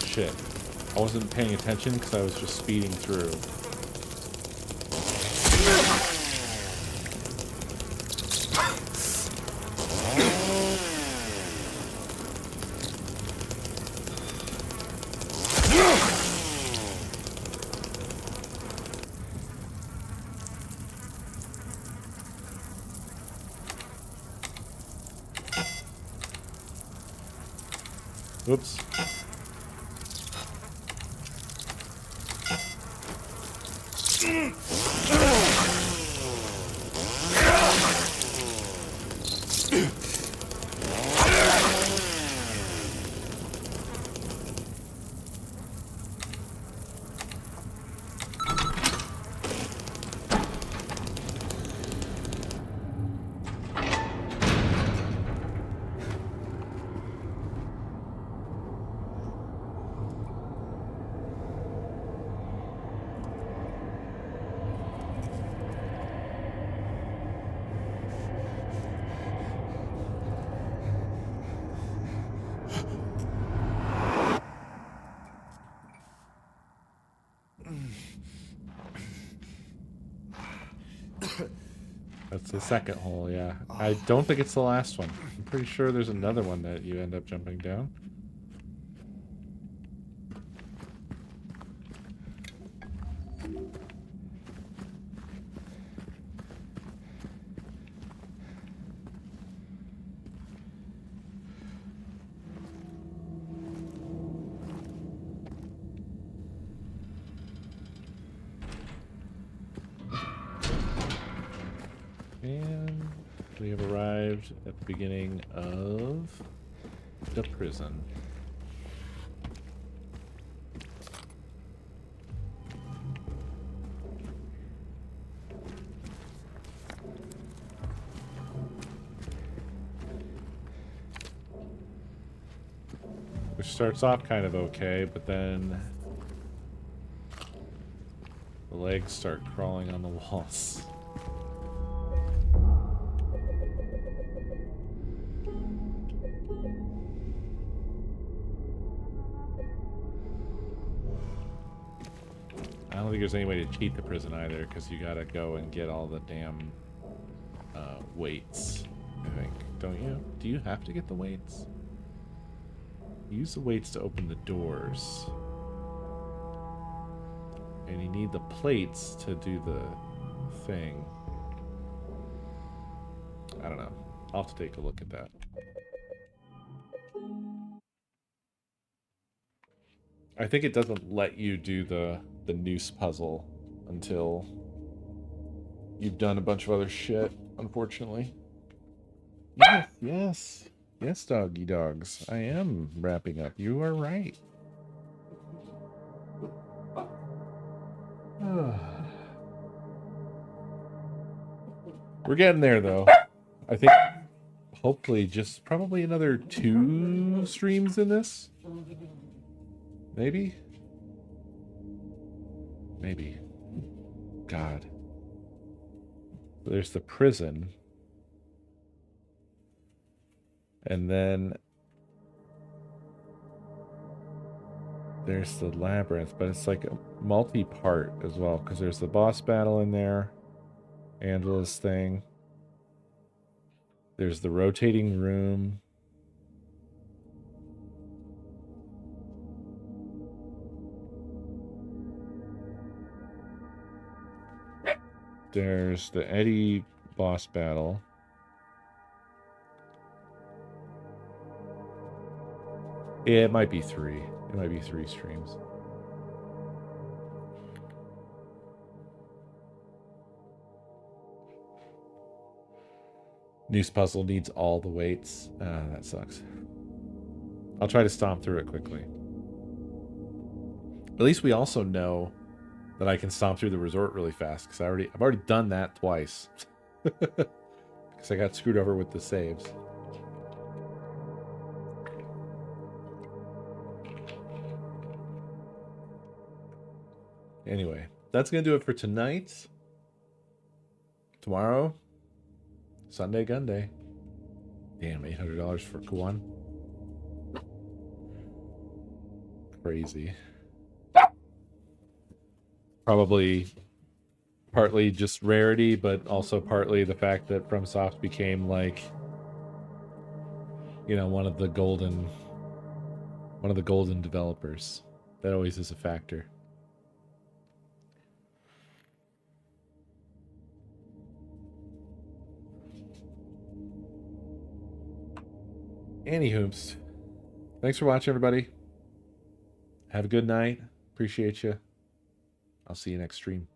Shit. I wasn't paying attention because I was just speeding through. Whoops. It's the second hole, yeah. I don't think it's the last one. I'm pretty sure there's another one that you end up jumping down. And we have arrived at the beginning of the prison. Which starts off kind of okay, but then the legs start crawling on the walls. I don't think there's any way to cheat the prison either, because you gotta go and get all the damn weights, I think. Don't you? Do you have to get the weights? Use the weights to open the doors. And you need the plates to do the thing. I don't know. I'll have to take a look at that. I think it doesn't let you do the noose puzzle until you've done a bunch of other shit, unfortunately. Yes, yes. Yes, doggy dogs. I am wrapping up. You are right. We're getting there, though. I think hopefully just probably another 2 streams in this. Maybe? Maybe. God. There's the prison. And then there's the labyrinth, but it's like a multi-part as well, because there's the boss battle in there. Angela's thing. There's the rotating room. There's the Eddie boss battle. Yeah, it might be 3. It might be 3 streams. Noose puzzle needs all the weights. That sucks. I'll try to stomp through it quickly. At least we also know that I can stomp through the resort really fast, because I've already done that twice. Because I got screwed over with the saves. Anyway, that's going to do it for tonight. Tomorrow, Sunday Gun Day. Damn, $800 for Kuan. Crazy. Probably partly just rarity, but also partly the fact that FromSoft became like, you know, one of the golden developers. That always is a factor. Anywhoops. Thanks for watching, everybody. Have a good night. Appreciate you. I'll see you next stream.